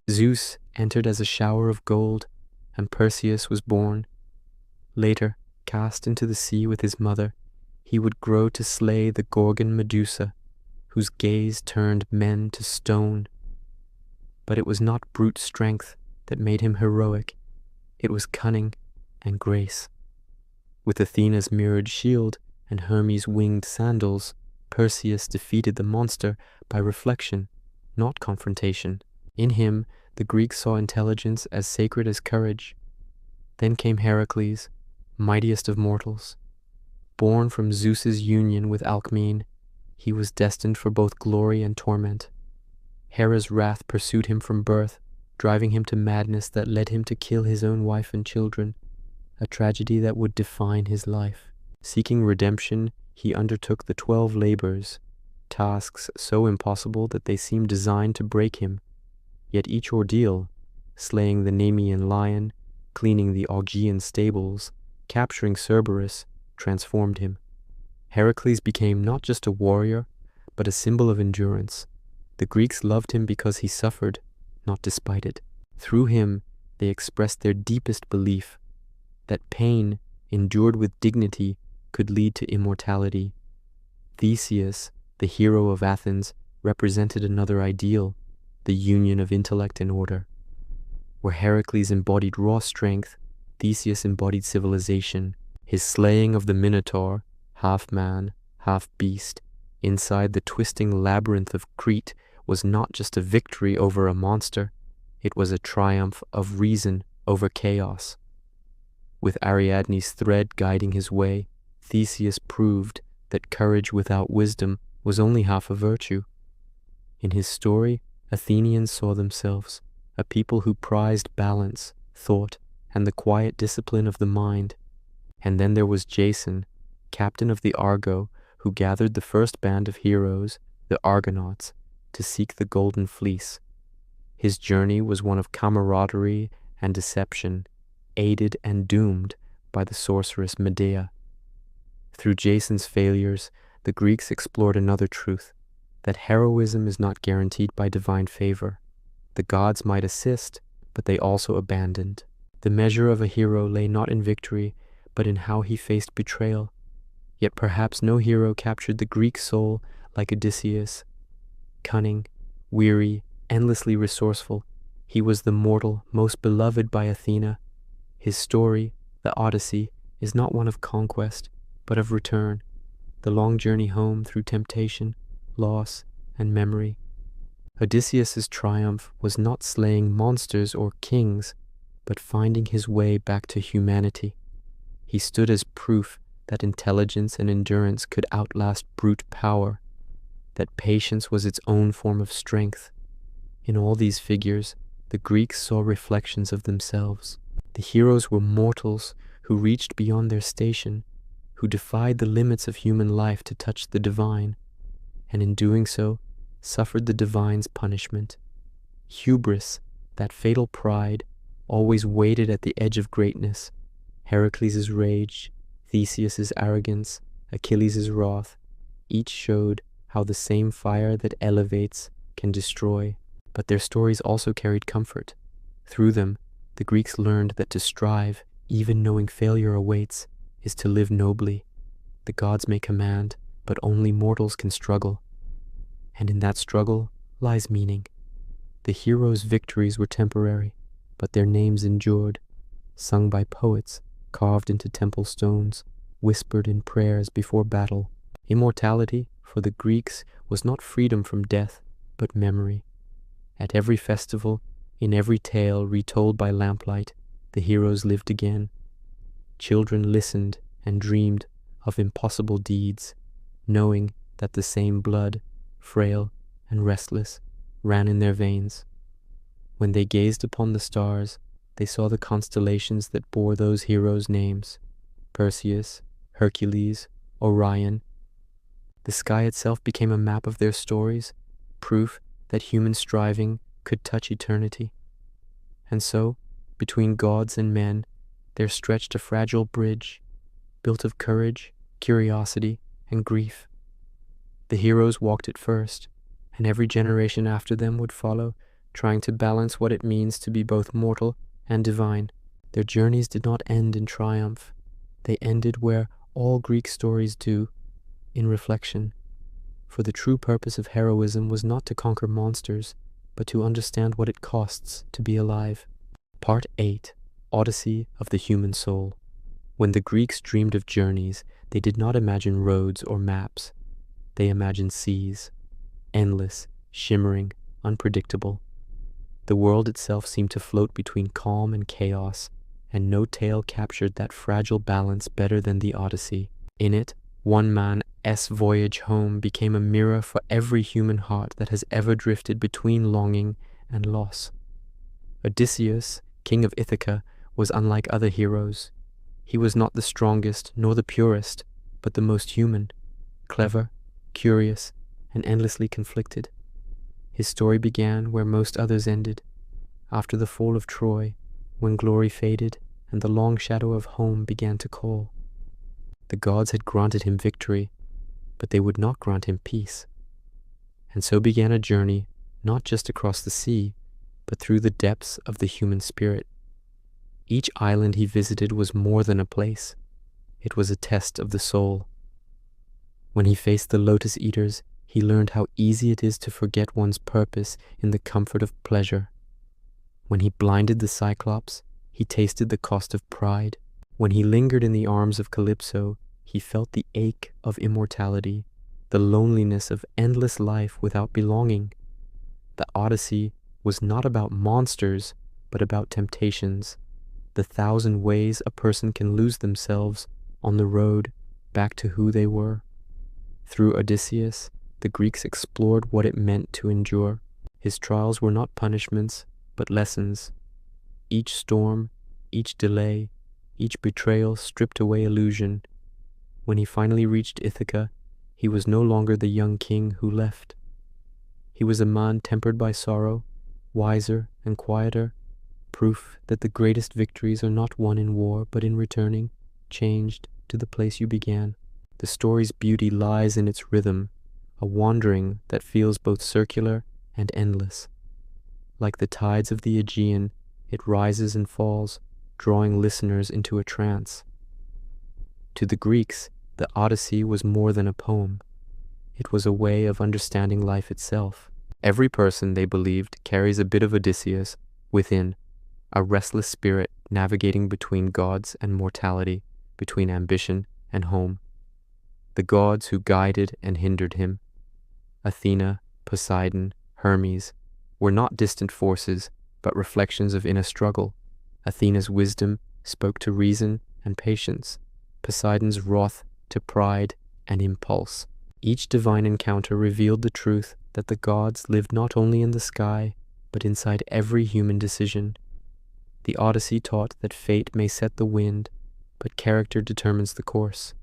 Zeus entered as a shower of gold, and Perseus was born. Later, cast into the sea with his mother, he would grow to slay the Gorgon Medusa, whose gaze turned men to stone. But it was not brute strength that made him heroic. It was cunning and grace. With Athena's mirrored shield and Hermes' winged sandals, Perseus defeated the monster by reflection, not confrontation. In him, the Greeks saw intelligence as sacred as courage. Then came Heracles, mightiest of mortals. Born from Zeus's union with Alcmene, he was destined for both glory and torment. Hera's wrath pursued him from birth, driving him to madness that led him to kill his own wife and children, a tragedy that would define his life. Seeking redemption, he undertook the 12 labors, tasks so impossible that they seemed designed to break him. Yet each ordeal, slaying the Nemean lion, cleaning the Augean stables, capturing Cerberus, transformed him. Heracles became not just a warrior, but a symbol of endurance. The Greeks loved him because he suffered, not despite it. Through him, they expressed their deepest belief that pain, endured with dignity, could lead to immortality. Theseus, the hero of Athens, represented another ideal, the union of intellect and order. Where Heracles embodied raw strength, Theseus embodied civilization. His slaying of the Minotaur, half man, half beast, inside the twisting labyrinth of Crete was not just a victory over a monster, it was a triumph of reason over chaos. With Ariadne's thread guiding his way, Theseus proved that courage without wisdom was only half a virtue. In his story, Athenians saw themselves, a people who prized balance, thought, and the quiet discipline of the mind. And then there was Jason, captain of the Argo, who gathered the first band of heroes, the Argonauts, to seek the Golden Fleece. His journey was one of camaraderie and deception, aided and doomed by the sorceress Medea. Through Jason's failures, the Greeks explored another truth, that heroism is not guaranteed by divine favor. The gods might assist, but they also abandoned. The measure of a hero lay not in victory, but in how he faced betrayal. Yet perhaps no hero captured the Greek soul like Odysseus. Cunning, weary, endlessly resourceful, he was the mortal most beloved by Athena. His story, the Odyssey, is not one of conquest, but of return, the long journey home through temptation, loss, and memory. Odysseus's triumph was not slaying monsters or kings, but finding his way back to humanity. He stood as proof that intelligence and endurance could outlast brute power, that patience was its own form of strength. In all these figures, the Greeks saw reflections of themselves. The heroes were mortals who reached beyond their station, who defied the limits of human life to touch the divine, and in doing so, suffered the divine's punishment. Hubris, that fatal pride, always waited at the edge of greatness. Heracles' rage, Theseus' arrogance, Achilles' wrath, each showed how the same fire that elevates can destroy. But their stories also carried comfort. Through them, the Greeks learned that to strive, even knowing failure awaits, is to live nobly. The gods may command, but only mortals can struggle. And in that struggle lies meaning. The heroes' victories were temporary, but their names endured, sung by poets, carved into temple stones, whispered in prayers before battle. Immortality, for the Greeks, was not freedom from death, but memory. At every festival, in every tale retold by lamplight, the heroes lived again. Children listened and dreamed of impossible deeds, knowing that the same blood, frail and restless, ran in their veins. When they gazed upon the stars, they saw the constellations that bore those heroes' names: Perseus, Hercules, Orion. The sky itself became a map of their stories, proof that human striving could touch eternity. And so, between gods and men, there stretched a fragile bridge, built of courage, curiosity, and grief. The heroes walked it first, and every generation after them would follow, trying to balance what it means to be both mortal and divine. Their journeys did not end in triumph. They ended where all Greek stories do, in reflection. For the true purpose of heroism was not to conquer monsters, but to understand what it costs to be alive. Part 8. Odyssey of the Human Soul. When the Greeks dreamed of journeys, they did not imagine roads or maps. They imagined seas, endless, shimmering, unpredictable. The world itself seemed to float between calm and chaos, and no tale captured that fragile balance better than the Odyssey. In it, one man's voyage home became a mirror for every human heart that has ever drifted between longing and loss. Odysseus, king of Ithaca, was unlike other heroes. He was not the strongest nor the purest, but the most human, clever, curious, and endlessly conflicted. His story began where most others ended, after the fall of Troy, when glory faded and the long shadow of home began to call. The gods had granted him victory, but they would not grant him peace. And so began a journey, not just across the sea, but through the depths of the human spirit. Each island he visited was more than a place. It was a test of the soul. When he faced the lotus eaters, he learned how easy it is to forget one's purpose in the comfort of pleasure. When he blinded the Cyclops, he tasted the cost of pride. When he lingered in the arms of Calypso, he felt the ache of immortality, the loneliness of endless life without belonging. The Odyssey was not about monsters, but about temptations, the 1,000 ways a person can lose themselves on the road back to who they were. Through Odysseus, the Greeks explored what it meant to endure. His trials were not punishments, but lessons. Each storm, each delay, each betrayal stripped away illusion. When he finally reached Ithaca, he was no longer the young king who left. He was a man tempered by sorrow, wiser and quieter, proof that the greatest victories are not won in war, but in returning, changed, to the place you began. The story's beauty lies in its rhythm, a wandering that feels both circular and endless. Like the tides of the Aegean, it rises and falls, drawing listeners into a trance. To the Greeks, the Odyssey was more than a poem. It was a way of understanding life itself. Every person, they believed, carries a bit of Odysseus within, a restless spirit navigating between gods and mortality, between ambition and home. The gods who guided and hindered him, Athena, Poseidon, Hermes, were not distant forces, but reflections of inner struggle. Athena's wisdom spoke to reason and patience, Poseidon's wrath to pride and impulse. Each divine encounter revealed the truth that the gods lived not only in the sky, but inside every human decision. The Odyssey taught that fate may set the wind, but character determines the course.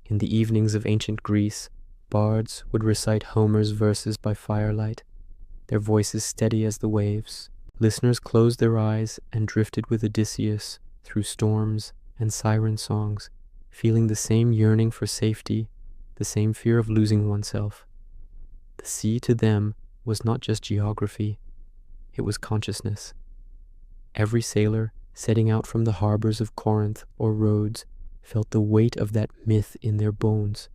In the evenings of ancient Greece, bards would recite Homer's verses by firelight, their voices steady as the waves. Listeners closed their eyes and drifted with Odysseus through storms and siren songs, feeling the same yearning for safety, the same fear of losing oneself. The sea to them was not just geography, it was consciousness. Every sailor setting out from the harbors of Corinth or Rhodes felt the weight of that myth in their bones,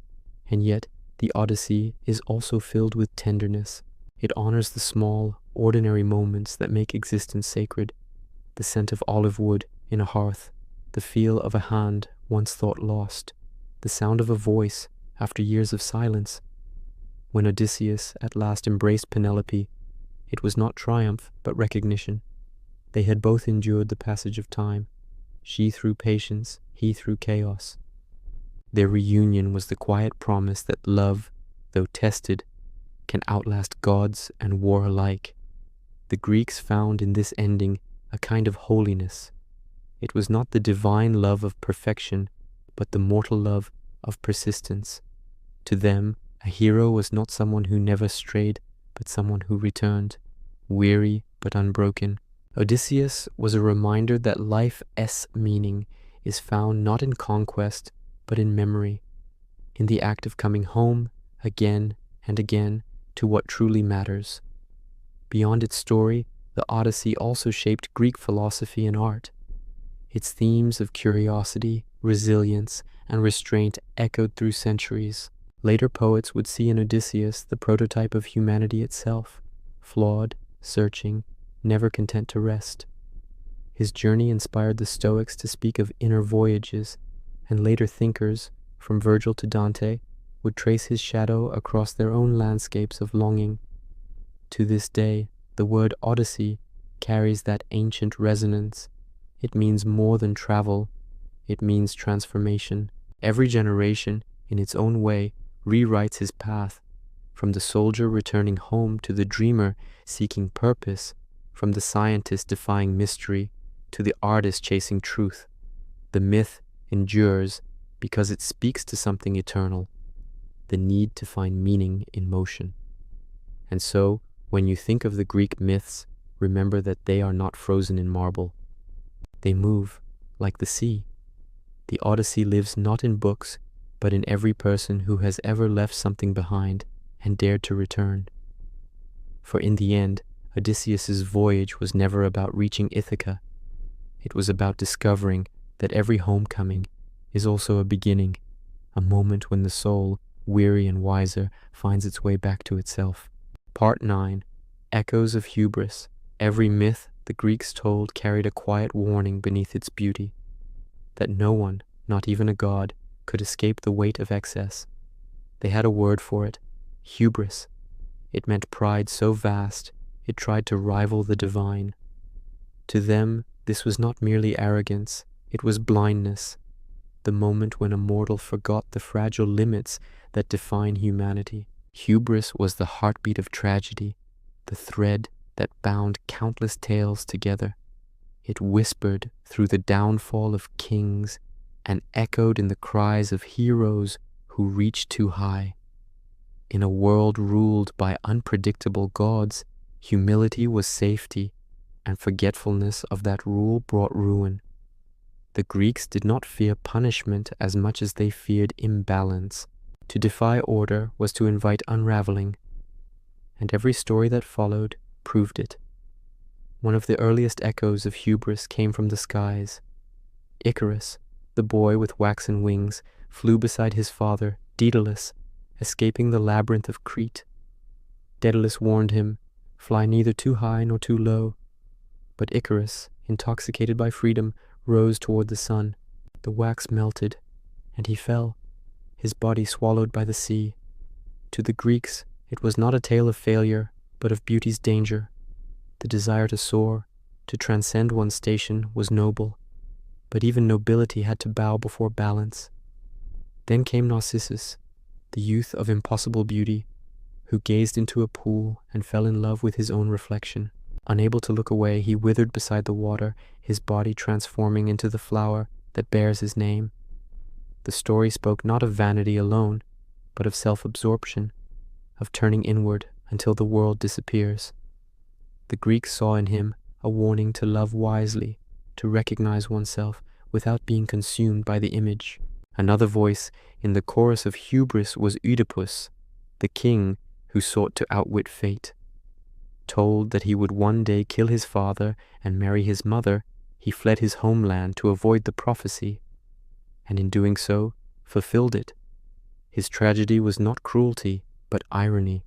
and yet the Odyssey is also filled with tenderness. It honors the small, ordinary moments that make existence sacred, the scent of olive wood in a hearth, the feel of a hand once thought lost, the sound of a voice after years of silence. When Odysseus at last embraced Penelope, It was not triumph, but recognition. They had both endured the passage of time, she through patience, he through chaos. Their reunion was the quiet promise that love, though tested, can outlast gods and war alike. The Greeks found in this ending a kind of holiness. It was not the divine love of perfection, but the mortal love of persistence. To them, a hero was not someone who never strayed, but someone who returned, weary but unbroken. Odysseus was a reminder that life's meaning is found not in conquest, but in memory, in the act of coming home again and again to what truly matters. Beyond its story, the Odyssey also shaped Greek philosophy and art. Its themes of curiosity, resilience, and restraint echoed through centuries. Later poets would see in Odysseus the prototype of humanity itself, flawed, searching, never content to rest. His journey inspired the Stoics to speak of inner voyages, and later thinkers, from Virgil to Dante, would trace his shadow across their own landscapes of longing. To this day, the word Odyssey carries that ancient resonance. It means more than travel. It means transformation. Every generation, in its own way, rewrites his path, from the soldier returning home to the dreamer seeking purpose, from the scientist defying mystery to the artist chasing truth. The myth endures because it speaks to something eternal, the need to find meaning in motion. And so, when you think of the Greek myths, remember that they are not frozen in marble. They move like the sea. The Odyssey lives not in books, but in every person who has ever left something behind and dared to return. For in the end, Odysseus's voyage was never about reaching Ithaca. It was about discovering that every homecoming is also a beginning, a moment when the soul, weary and wiser, finds its way back to itself. Part 9. Echoes of Hubris. Every myth the Greeks told carried a quiet warning beneath its beauty, that no one, not even a god, could escape the weight of excess. They had a word for it, hubris. It meant pride so vast, it tried to rival the divine. To them, this was not merely arrogance, it was blindness, the moment when a mortal forgot the fragile limits that define humanity. Hubris was the heartbeat of tragedy, the thread that bound countless tales together. It whispered through the downfall of kings and echoed in the cries of heroes who reached too high. In a world ruled by unpredictable gods, humility was safety, and forgetfulness of that rule brought ruin. The Greeks did not fear punishment as much as they feared imbalance. To defy order was to invite unraveling, and every story that followed proved it. One of the earliest echoes of hubris came from the skies. Icarus, the boy with waxen wings, flew beside his father, Daedalus, escaping the labyrinth of Crete. Daedalus warned him, "Fly neither too high nor too low." But Icarus, intoxicated by freedom, rose toward the sun. The wax melted, and he fell, his body swallowed by the sea. To the Greeks, it was not a tale of failure, but of beauty's danger. The desire to soar, to transcend one's station, was noble, but even nobility had to bow before balance. Then came Narcissus, the youth of impossible beauty, who gazed into a pool and fell in love with his own reflection. Unable to look away, he withered beside the water, his body transforming into the flower that bears his name. The story spoke not of vanity alone, but of self-absorption, of turning inward until the world disappears. The Greeks saw in him a warning to love wisely, to recognize oneself without being consumed by the image. Another voice in the chorus of hubris was Oedipus, the king who sought to outwit fate. Told that he would one day kill his father and marry his mother, he fled his homeland to avoid the prophecy, and in doing so, fulfilled it. His tragedy was not cruelty, but irony.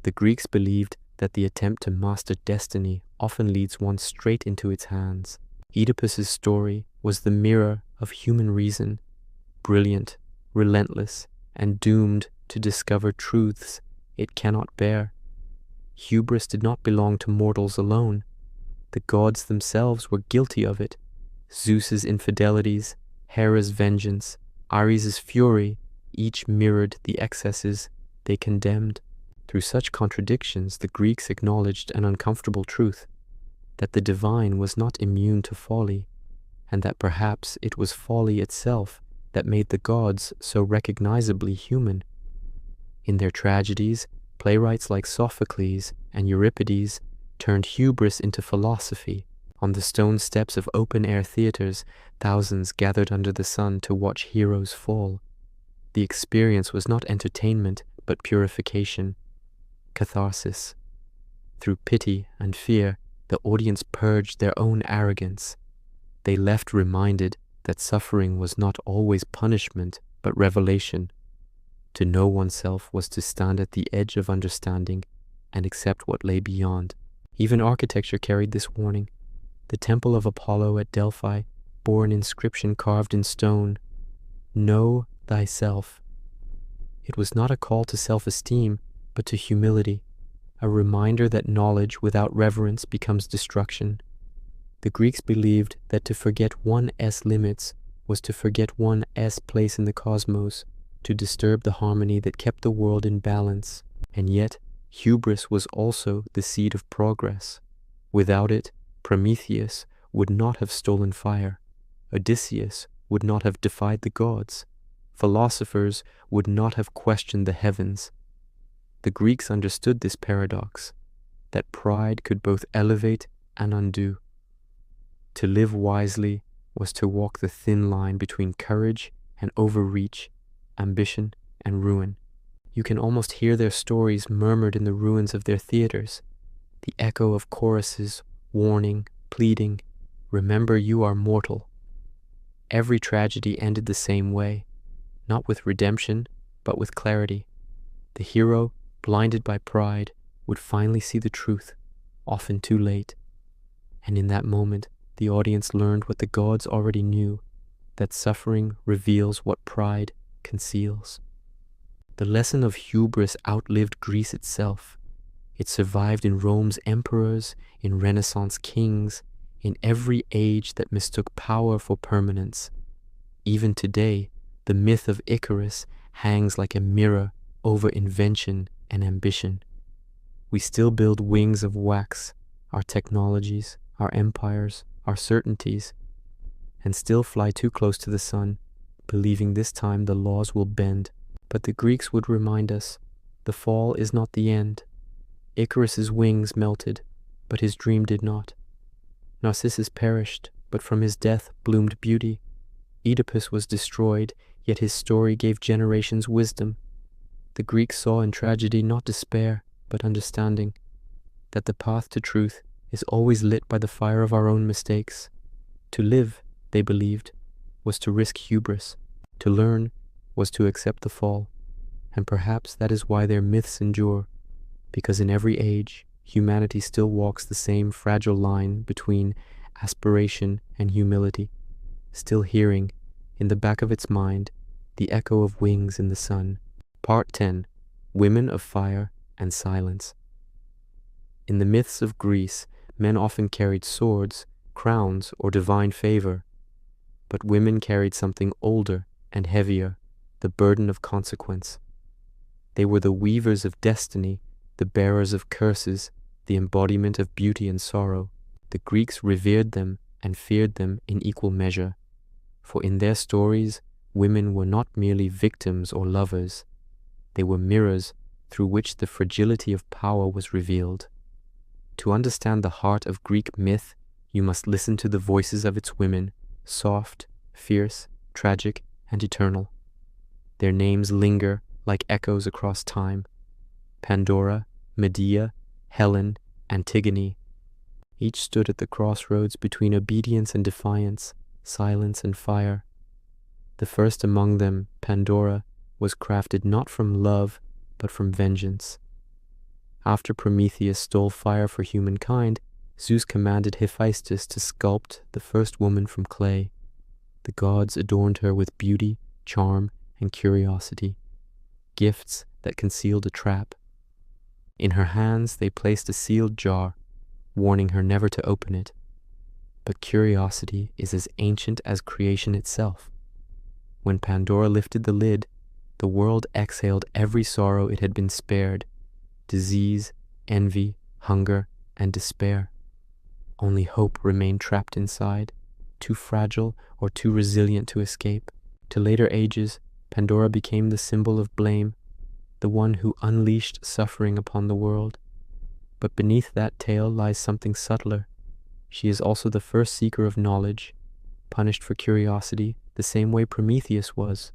The Greeks believed that the attempt to master destiny often leads one straight into its hands. Oedipus's story was the mirror of human reason, brilliant, relentless, and doomed to discover truths it cannot bear. hubris did not belong to mortals alone. The gods themselves were guilty of it. Zeus's infidelities, Hera's vengeance, Ares's fury, each mirrored the excesses they condemned. Through such contradictions, the Greeks acknowledged an uncomfortable truth, that the divine was not immune to folly, and that perhaps it was folly itself that made the gods so recognizably human. In their tragedies, playwrights like Sophocles and Euripides turned hubris into philosophy. On the stone steps of open-air theaters, thousands gathered under the sun to watch heroes fall. The experience was not entertainment, but purification, catharsis. Through pity and fear, the audience purged their own arrogance. They left reminded that suffering was not always punishment, but revelation. To know oneself was to stand at the edge of understanding and accept what lay beyond. Even architecture carried this warning. The temple of Apollo at Delphi bore an inscription carved in stone, "Know thyself." It was not a call to self-esteem, but to humility, a reminder that knowledge without reverence becomes destruction. The Greeks believed that to forget one's limits was to forget one's place in the cosmos, to disturb the harmony that kept the world in balance. And yet, hubris was also the seed of progress. Without it, Prometheus would not have stolen fire. Odysseus would not have defied the gods. Philosophers would not have questioned the heavens. The Greeks understood this paradox, that pride could both elevate and undo. To live wisely was to walk the thin line between courage and overreach, ambition and ruin. You can almost hear their stories murmured in the ruins of their theaters, the echo of choruses, warning, pleading, "Remember you are mortal." Every tragedy ended the same way, not with redemption, but with clarity. The hero, blinded by pride, would finally see the truth, often too late. And in that moment, the audience learned what the gods already knew, that suffering reveals what pride conceals. The lesson of hubris outlived Greece itself. It survived in Rome's emperors, in Renaissance kings, in every age that mistook power for permanence. Even today, the myth of Icarus hangs like a mirror over invention and ambition. We still build wings of wax, our technologies, our empires, our certainties, and still fly too close to the sun, believing this time the laws will bend. But the Greeks would remind us, the fall is not the end. Icarus's wings melted, but his dream did not. Narcissus perished, but from his death bloomed beauty. Oedipus was destroyed, yet his story gave generations wisdom. The Greeks saw in tragedy not despair, but understanding, that the path to truth is always lit by the fire of our own mistakes. To live, they believed, was to risk hubris. To learn was to accept the fall. And perhaps that is why their myths endure, because in every age, humanity still walks the same fragile line between aspiration and humility, still hearing, in the back of its mind, the echo of wings in the sun. Part 10. Women of Fire and Silence. In the myths of Greece, men often carried swords, crowns, or divine favor, but women carried something older and heavier, the burden of consequence. They were the weavers of destiny, the bearers of curses, the embodiment of beauty and sorrow. The Greeks revered them and feared them in equal measure, for in their stories, women were not merely victims or lovers. They were mirrors through which the fragility of power was revealed. To understand the heart of Greek myth, you must listen to the voices of its women, soft, fierce, tragic, and eternal. Their names linger like echoes across time. Pandora, Medea, Helen, Antigone. Each stood at the crossroads between obedience and defiance, silence and fire. The first among them, Pandora, was crafted not from love, but from vengeance. After Prometheus stole fire for humankind, Zeus commanded Hephaestus to sculpt the first woman from clay. The gods adorned her with beauty, charm, and curiosity, gifts that concealed a trap. In her hands they placed a sealed jar, warning her never to open it. But curiosity is as ancient as creation itself. When Pandora lifted the lid, the world exhaled every sorrow it had been spared: disease, envy, hunger, and despair. Only hope remained trapped inside, too fragile or too resilient to escape. To later ages, Pandora became the symbol of blame, the one who unleashed suffering upon the world. But beneath that tale lies something subtler. She is also the first seeker of knowledge, punished for curiosity the same way Prometheus was.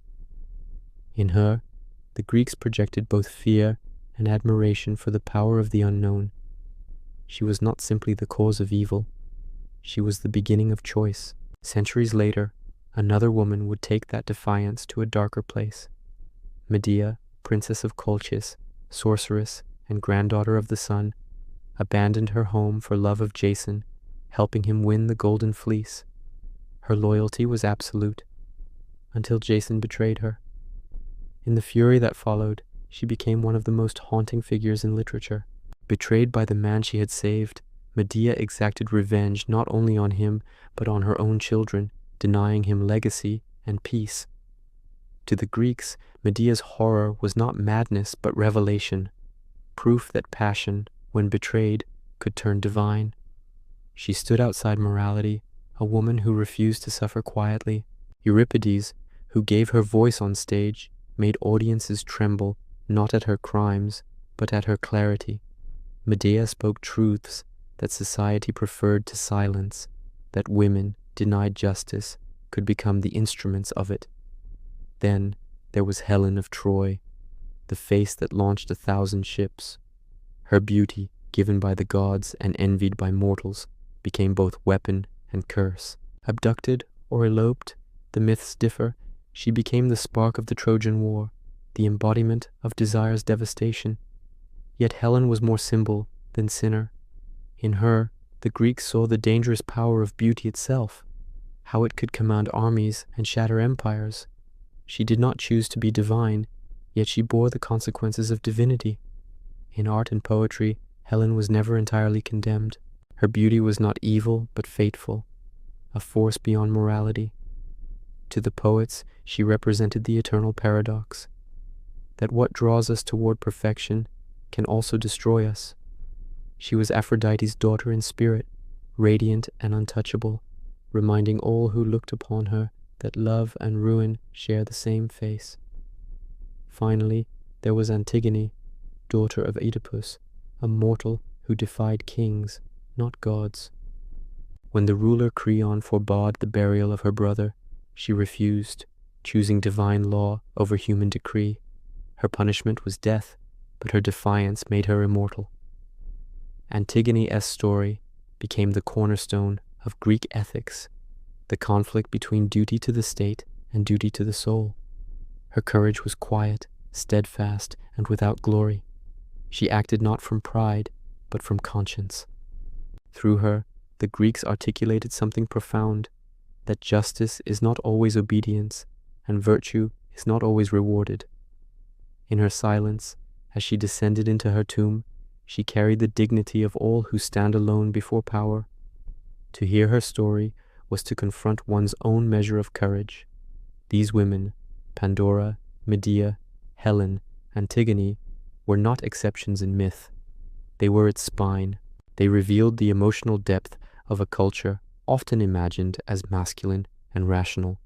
In her, the Greeks projected both fear and admiration for the power of the unknown. She was not simply the cause of evil. She was the beginning of choice. Centuries later, another woman would take that defiance to a darker place. Medea, princess of Colchis, sorceress, and granddaughter of the sun, abandoned her home for love of Jason, helping him win the Golden Fleece. Her loyalty was absolute, until Jason betrayed her. In the fury that followed, she became one of the most haunting figures in literature. Betrayed by the man she had saved, Medea exacted revenge not only on him, but on her own children, denying him legacy and peace. To the Greeks, Medea's horror was not madness but revelation, proof that passion, when betrayed, could turn divine. She stood outside morality, a woman who refused to suffer quietly. Euripides, who gave her voice on stage, made audiences tremble, not at her crimes, but at her clarity. Medea spoke truths that society preferred to silence, that women, denied justice, could become the instruments of it. Then there was Helen of Troy, the face that launched 1,000 ships. Her beauty, given by the gods and envied by mortals, became both weapon and curse. Abducted or eloped, the myths differ, she became the spark of the Trojan War, the embodiment of desire's devastation. Yet Helen was more symbol than sinner. In her, the Greeks saw the dangerous power of beauty itself, how it could command armies and shatter empires. She did not choose to be divine, yet she bore the consequences of divinity. In art and poetry, Helen was never entirely condemned. Her beauty was not evil but fateful, a force beyond morality. To the poets, she represented the eternal paradox, that what draws us toward perfection can also destroy us. She was Aphrodite's daughter in spirit, radiant and untouchable, reminding all who looked upon her that love and ruin share the same face. Finally, there was Antigone, daughter of Oedipus, a mortal who defied kings, not gods. When the ruler Creon forbade the burial of her brother, she refused, choosing divine law over human decree. Her punishment was death, but her defiance made her immortal. Antigone's story became the cornerstone of Greek ethics, the conflict between duty to the state and duty to the soul. Her courage was quiet, steadfast, and without glory. She acted not from pride, but from conscience. Through her, the Greeks articulated something profound, that justice is not always obedience, and virtue is not always rewarded. In her silence, as she descended into her tomb, she carried the dignity of all who stand alone before power. To hear her story was to confront one's own measure of courage. These women, Pandora, Medea, Helen, Antigone, were not exceptions in myth. They were its spine. They revealed the emotional depth of a culture often imagined as masculine and rational.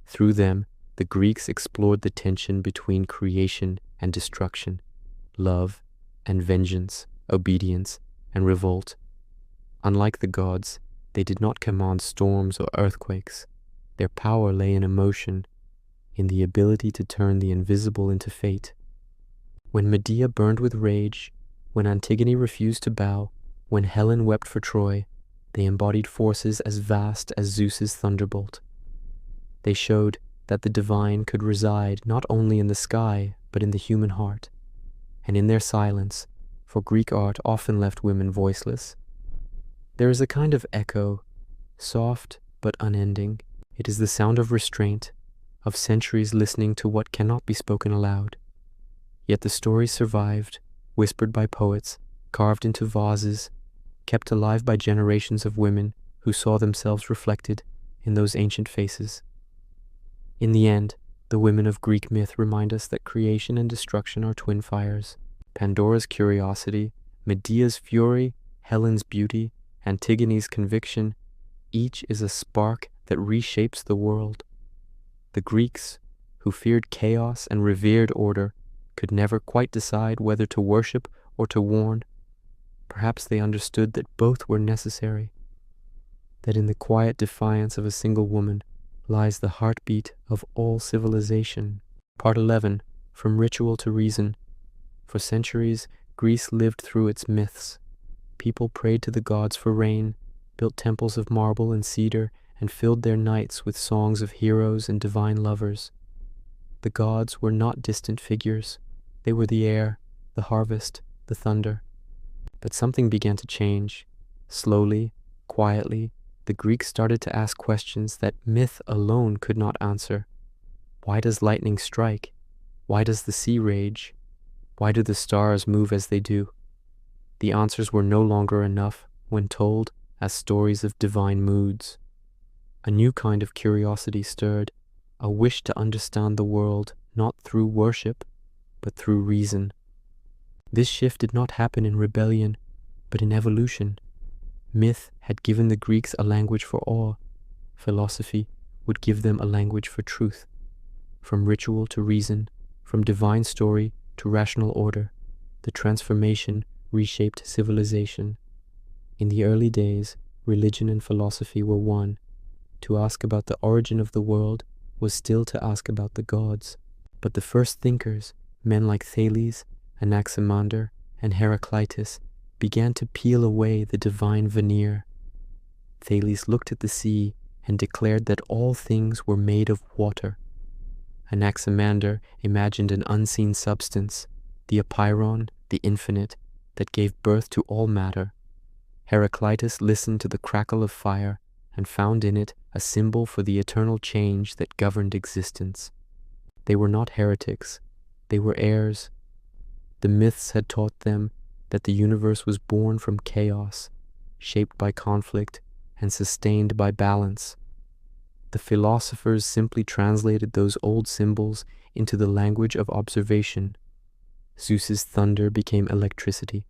Through them, the Greeks explored the tension between creation and destruction, love and vengeance, obedience and revolt. Unlike the gods, they did not command storms or earthquakes. Their power lay in emotion, in the ability to turn the invisible into fate. When Medea burned with rage, when Antigone refused to bow, when Helen wept for Troy, they embodied forces as vast as Zeus's thunderbolt. They showed that the divine could reside not only in the sky, but in the human heart. And in their silence, for Greek art often left women voiceless, there is a kind of echo, soft but unending. It is the sound of restraint, of centuries listening to what cannot be spoken aloud. Yet the story survived, whispered by poets, carved into vases, kept alive by generations of women who saw themselves reflected in those ancient faces. In the end, the women of Greek myth remind us that creation and destruction are twin fires. Pandora's curiosity, Medea's fury, Helen's beauty, Antigone's conviction, each is a spark that reshapes the world. The Greeks, who feared chaos and revered order, could never quite decide whether to worship or to warn. Perhaps they understood that both were necessary, that in the quiet defiance of a single woman lies the heartbeat of all civilization. Part 11, From Ritual to Reason. For centuries, Greece lived through its myths. People prayed to the gods for rain, built temples of marble and cedar, and filled their nights with songs of heroes and divine lovers. The gods were not distant figures. They were the air, the harvest, the thunder. But something began to change. Slowly, quietly, the Greeks started to ask questions that myth alone could not answer. Why does lightning strike? Why does the sea rage? Why do the stars move as they do? The answers were no longer enough when told as stories of divine moods. A new kind of curiosity stirred, a wish to understand the world not through worship, but through reason. This shift did not happen in rebellion, but in evolution. Myth had given the Greeks a language for awe. Philosophy would give them a language for truth. From ritual to reason, from divine story to rational order, the transformation reshaped civilization. In the early days, religion and philosophy were one. To ask about the origin of the world was still to ask about the gods. But the first thinkers, men like Thales, Anaximander, and Heraclitus, began to peel away the divine veneer. Thales looked at the sea and declared that all things were made of water. Anaximander imagined an unseen substance, the apeiron, the infinite, that gave birth to all matter. Heraclitus listened to the crackle of fire and found in it a symbol for the eternal change that governed existence. They were not heretics, they were heirs. The myths had taught them that the universe was born from chaos, shaped by conflict and sustained by balance. The philosophers simply translated those old symbols into the language of observation. Zeus's thunder became electricity.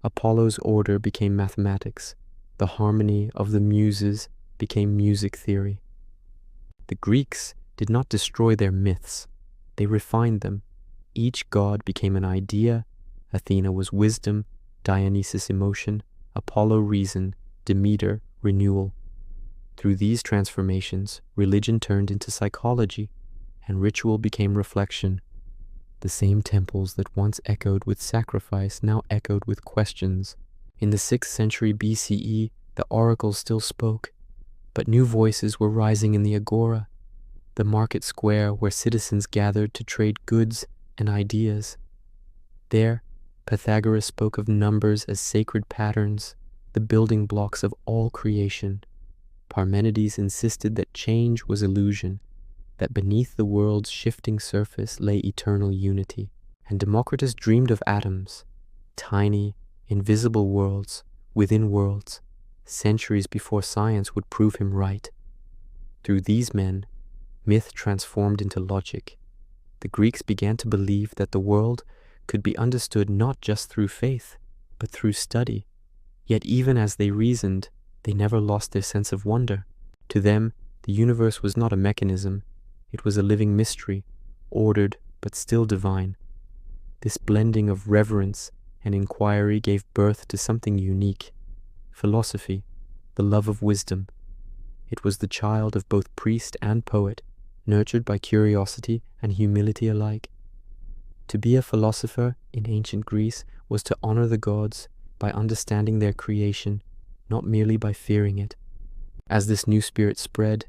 Apollo's order became mathematics. The harmony of the muses became music theory. The Greeks did not destroy their myths. They refined them. Each god became an idea. Athena was wisdom, Dionysus emotion, Apollo reason, Demeter renewal. Through these transformations, religion turned into psychology, and ritual became reflection. The same temples that once echoed with sacrifice now echoed with questions. In the 6th century BCE, the oracles still spoke, but new voices were rising in the agora, the market square where citizens gathered to trade goods and ideas. There, Pythagoras spoke of numbers as sacred patterns, the building blocks of all creation. Parmenides insisted that change was illusion, that beneath the world's shifting surface lay eternal unity. And Democritus dreamed of atoms, tiny, invisible worlds within worlds, centuries before science would prove him right. Through these men, myth transformed into logic. The Greeks began to believe that the world could be understood not just through faith, but through study. Yet even as they reasoned, they never lost their sense of wonder. To them, the universe was not a mechanism. It was a living mystery, ordered but still divine. This blending of reverence and inquiry gave birth to something unique. Philosophy, the love of wisdom. It was the child of both priest and poet, nurtured by curiosity and humility alike. To be a philosopher in ancient Greece was to honor the gods by understanding their creation, not merely by fearing it. As this new spirit spread,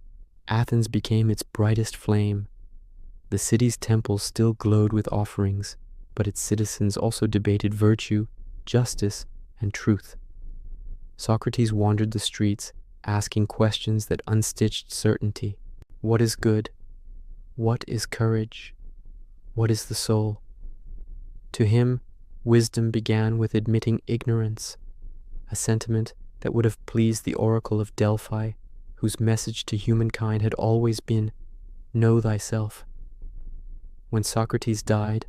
Athens became its brightest flame. The city's temples still glowed with offerings, but its citizens also debated virtue, justice, and truth. Socrates wandered the streets, asking questions that unstitched certainty. What is good? What is courage? What is the soul? To him, Wisdom began with admitting ignorance, a sentiment that would have pleased the oracle of Delphi, whose message to humankind had always been, "Know thyself." When Socrates died,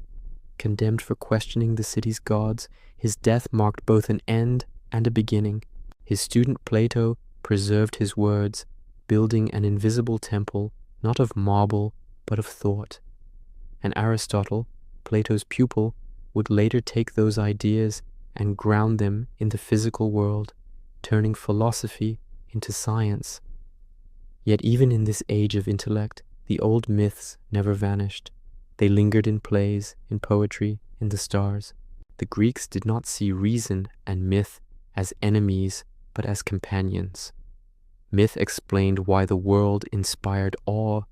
condemned for questioning the city's gods, his death marked both an end and a beginning. His student Plato preserved his words, building an invisible temple, not of marble, but of thought. And Aristotle, Plato's pupil, would later take those ideas and ground them in the physical world, turning philosophy into science. Yet even in this age of intellect, the old myths never vanished. They lingered in plays, in poetry, in the stars. The Greeks did not see reason and myth as enemies, but as companions. Myth explained why the world inspired awe.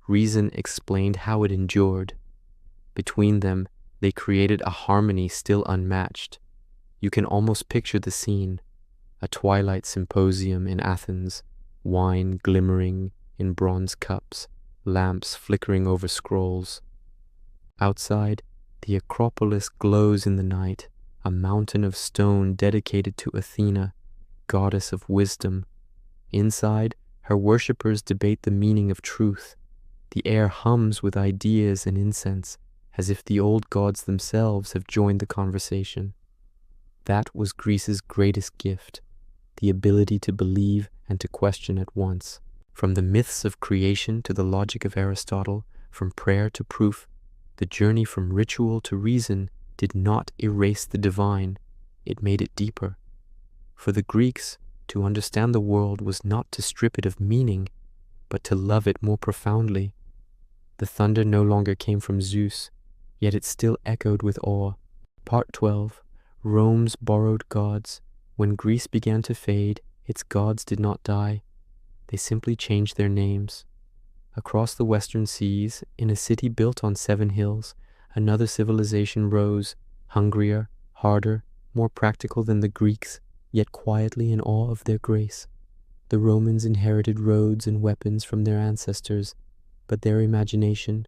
Reason explained how it endured. Between them, they created a harmony still unmatched. You can almost picture the scene: a twilight symposium in Athens, wine glimmering in bronze cups, lamps flickering over scrolls. Outside, the Acropolis glows in the night, a mountain of stone dedicated to Athena, goddess of wisdom. Inside, her worshippers debate the meaning of truth. The air hums with ideas and incense, as if the old gods themselves have joined the conversation. That was Greece's greatest gift, the ability to believe and to question at once. From the myths of creation to the logic of Aristotle, from prayer to proof, the journey from ritual to reason did not erase the divine, it made it deeper. For the Greeks, to understand the world was not to strip it of meaning, but to love it more profoundly. The thunder no longer came from Zeus, yet it still echoed with awe. Part 12. Rome's borrowed gods. When Greece began to fade, its gods did not die. They simply changed their names. Across the western seas, in a city built on 7 hills, another civilization rose, hungrier, harder, more practical than the Greeks, yet quietly in awe of their grace. The Romans inherited roads and weapons from their ancestors, but their imagination,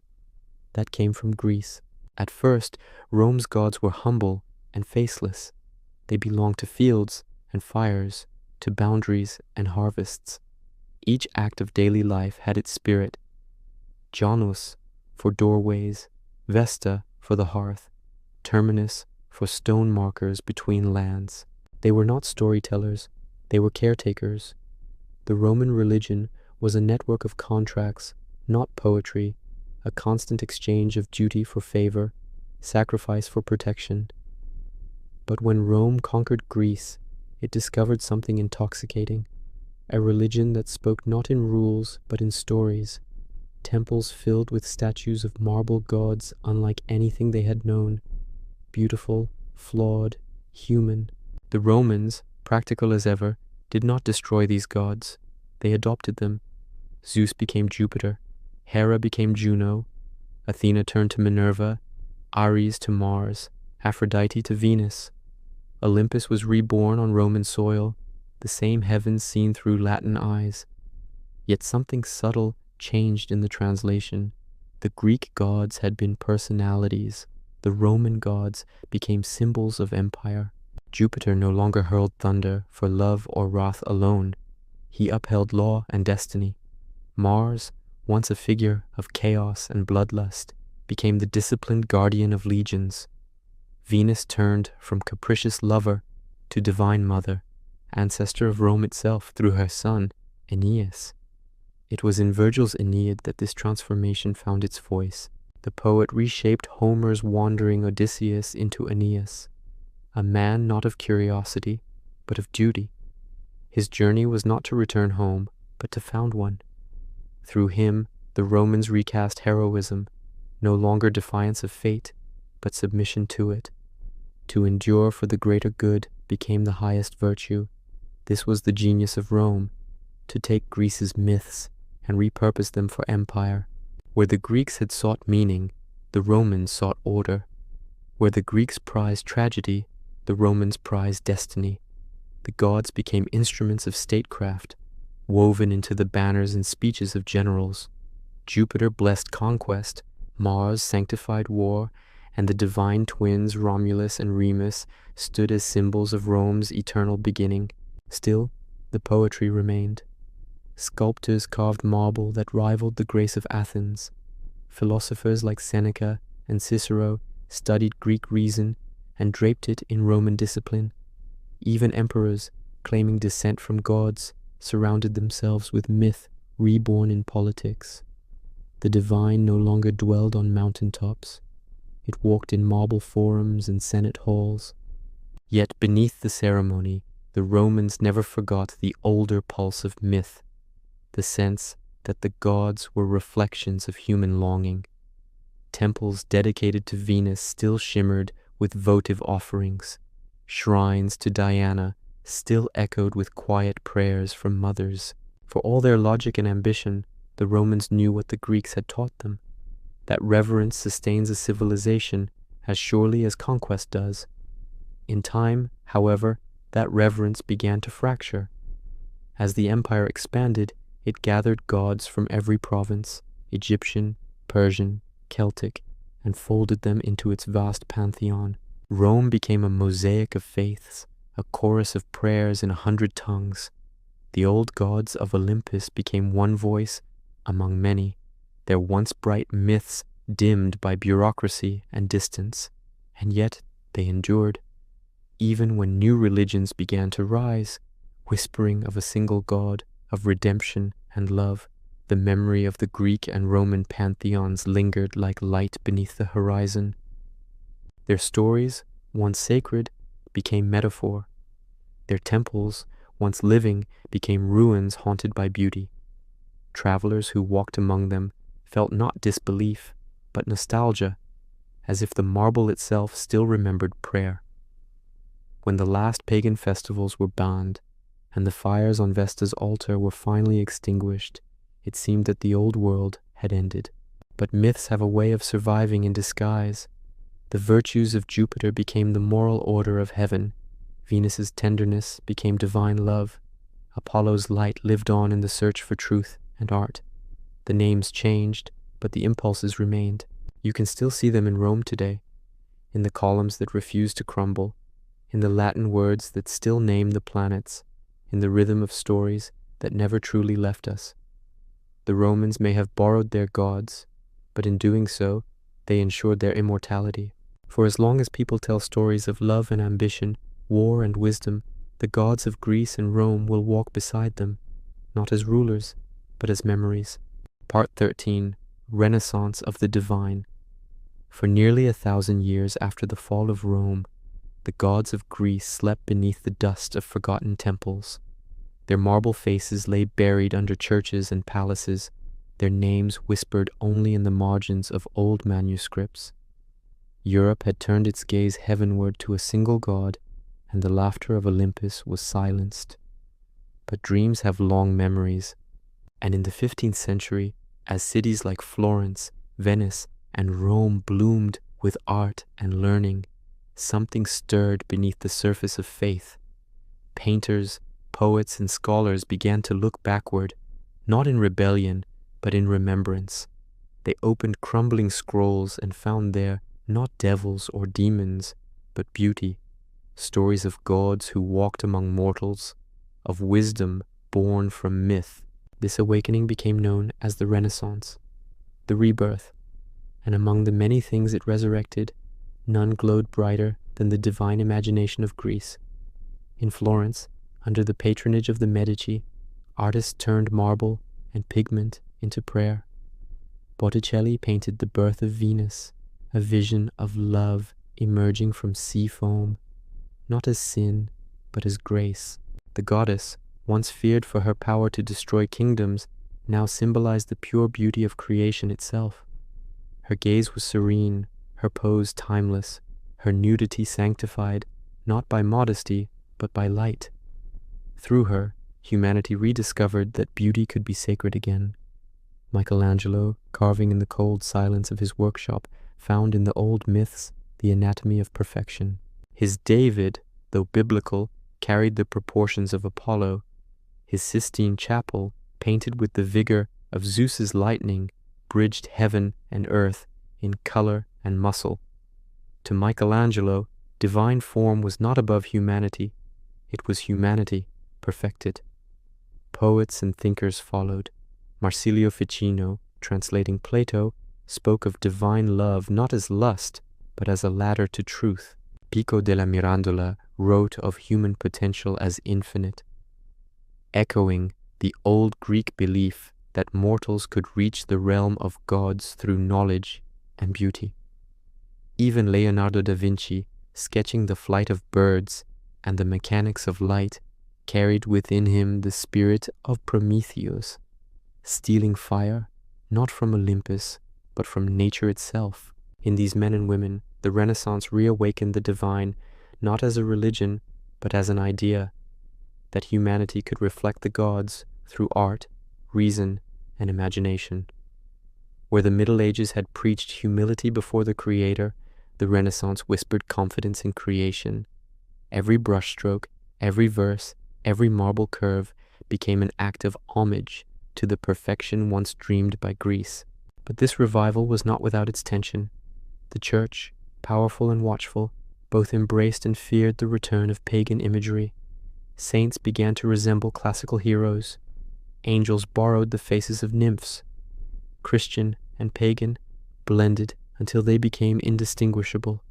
that came from Greece. At first, Rome's gods were humble and faceless. They belonged to fields and fires, to boundaries and harvests. Each act of daily life had its spirit. Janus for doorways, Vesta for the hearth, Terminus for stone markers between lands. They were not storytellers, they were caretakers. The Roman religion was a network of contracts, not poetry, a constant exchange of duty for favor, sacrifice for protection. But when Rome conquered Greece, it discovered something intoxicating, a religion that spoke not in rules but in stories, temples filled with statues of marble gods unlike anything they had known, beautiful, flawed, human. The Romans, practical as ever, did not destroy these gods. They adopted them. Zeus became Jupiter, Hera became Juno, Athena turned to Minerva, Ares to Mars, Aphrodite to Venus. Olympus was reborn on Roman soil, the same heavens seen through Latin eyes. Yet something subtle changed in the translation. The Greek gods had been personalities. The Roman gods became symbols of empire. Jupiter no longer hurled thunder for love or wrath alone. He upheld law and destiny. Mars, once a figure of chaos and bloodlust, became the disciplined guardian of legions. Venus turned from capricious lover to divine mother, ancestor of Rome itself through her son, Aeneas. It was in Virgil's Aeneid that this transformation found its voice. The poet reshaped Homer's wandering Odysseus into Aeneas, a man not of curiosity, but of duty. His journey was not to return home, but to found one. Through him, the Romans recast heroism, no longer defiance of fate, but submission to it. To endure for the greater good became the highest virtue. This was the genius of Rome, to take Greece's myths and repurpose them for empire. Where the Greeks had sought meaning, the Romans sought order. Where the Greeks prized tragedy, the Romans prized destiny. The gods became instruments of statecraft, woven into the banners and speeches of generals. Jupiter blessed conquest, Mars sanctified war, and the divine twins Romulus and Remus stood as symbols of Rome's eternal beginning, still the poetry remained. Sculptors carved marble that rivaled the grace of Athens. Philosophers like Seneca and Cicero studied Greek reason and draped it in Roman discipline. Even emperors, claiming descent from gods, surrounded themselves with myth reborn in politics. The divine no longer dwelled on mountaintops. It walked in marble forums and senate halls. Yet beneath the ceremony, the Romans never forgot the older pulse of myth, the sense that the gods were reflections of human longing. Temples dedicated to Venus still shimmered with votive offerings. Shrines to Diana still echoed with quiet prayers from mothers. For all their logic and ambition, the Romans knew what the Greeks had taught them, that reverence sustains a civilization as surely as conquest does. In time, however, that reverence began to fracture. As the empire expanded, it gathered gods from every province, Egyptian, Persian, Celtic, and folded them into its vast pantheon. Rome became a mosaic of faiths, a chorus of prayers in 100 tongues. The old gods of Olympus became one voice among many, their once bright myths dimmed by bureaucracy and distance, and yet they endured. Even when new religions began to rise, whispering of a single God, of redemption and love, the memory of the Greek and Roman pantheons lingered like light beneath the horizon. Their stories, once sacred, became metaphor. Their temples, once living, became ruins haunted by beauty. Travelers who walked among them felt not disbelief, but nostalgia, as if the marble itself still remembered prayer. When the last pagan festivals were banned, and the fires on Vesta's altar were finally extinguished, it seemed that the old world had ended. But myths have a way of surviving in disguise. The virtues of Jupiter became the moral order of heaven. Venus's tenderness became divine love. Apollo's light lived on in the search for truth and art. The names changed, but the impulses remained. You can still see them in Rome today, in the columns that refuse to crumble, in the Latin words that still name the planets, in the rhythm of stories that never truly left us. The Romans may have borrowed their gods, but in doing so, they ensured their immortality. For as long as people tell stories of love and ambition, war and wisdom, the gods of Greece and Rome will walk beside them, not as rulers, but as memories. Part 13. Renaissance of the Divine. For nearly 1,000 years after the fall of Rome, the gods of Greece slept beneath the dust of forgotten temples. Their marble faces lay buried under churches and palaces, their names whispered only in the margins of old manuscripts. Europe had turned its gaze heavenward to a single god, and the laughter of Olympus was silenced. But dreams have long memories, and in the 15th century, as cities like Florence, Venice, and Rome bloomed with art and learning, something stirred beneath the surface of faith. Painters, poets, and scholars began to look backward, not in rebellion, but in remembrance. They opened crumbling scrolls and found there not devils or demons, but beauty, stories of gods who walked among mortals, of wisdom born from myth. This awakening became known as the Renaissance, the rebirth, and among the many things it resurrected, none glowed brighter than the divine imagination of Greece. In Florence, under the patronage of the Medici, artists turned marble and pigment into prayer. Botticelli painted the birth of Venus, a vision of love emerging from sea foam, not as sin, but as grace. The goddess, once feared for her power to destroy kingdoms, now symbolized the pure beauty of creation itself. Her gaze was serene, her pose timeless, her nudity sanctified, not by modesty, but by light. Through her, humanity rediscovered that beauty could be sacred again. Michelangelo, carving in the cold silence of his workshop, found in the old myths the anatomy of perfection. His David, though biblical, carried the proportions of Apollo. His Sistine Chapel, painted with the vigor of Zeus's lightning, bridged heaven and earth in color and muscle. To Michelangelo, divine form was not above humanity, it was humanity perfected. Poets and thinkers followed. Marsilio Ficino, translating Plato, spoke of divine love not as lust, but as a ladder to truth. Pico della Mirandola wrote of human potential as infinite, echoing the old Greek belief that mortals could reach the realm of gods through knowledge and beauty. Even Leonardo da Vinci, sketching the flight of birds and the mechanics of light, carried within him the spirit of Prometheus, stealing fire not from Olympus, but from nature itself. In these men and women, the Renaissance reawakened the divine not as a religion, but as an idea, that humanity could reflect the gods through art, reason, and imagination. Where the Middle Ages had preached humility before the Creator, the Renaissance whispered confidence in creation. Every brushstroke, every verse, every marble curve became an act of homage to the perfection once dreamed by Greece. But this revival was not without its tension. The Church, powerful and watchful, both embraced and feared the return of pagan imagery. Saints began to resemble classical heroes. Angels borrowed the faces of nymphs. Christian and pagan blended until they became indistinguishable.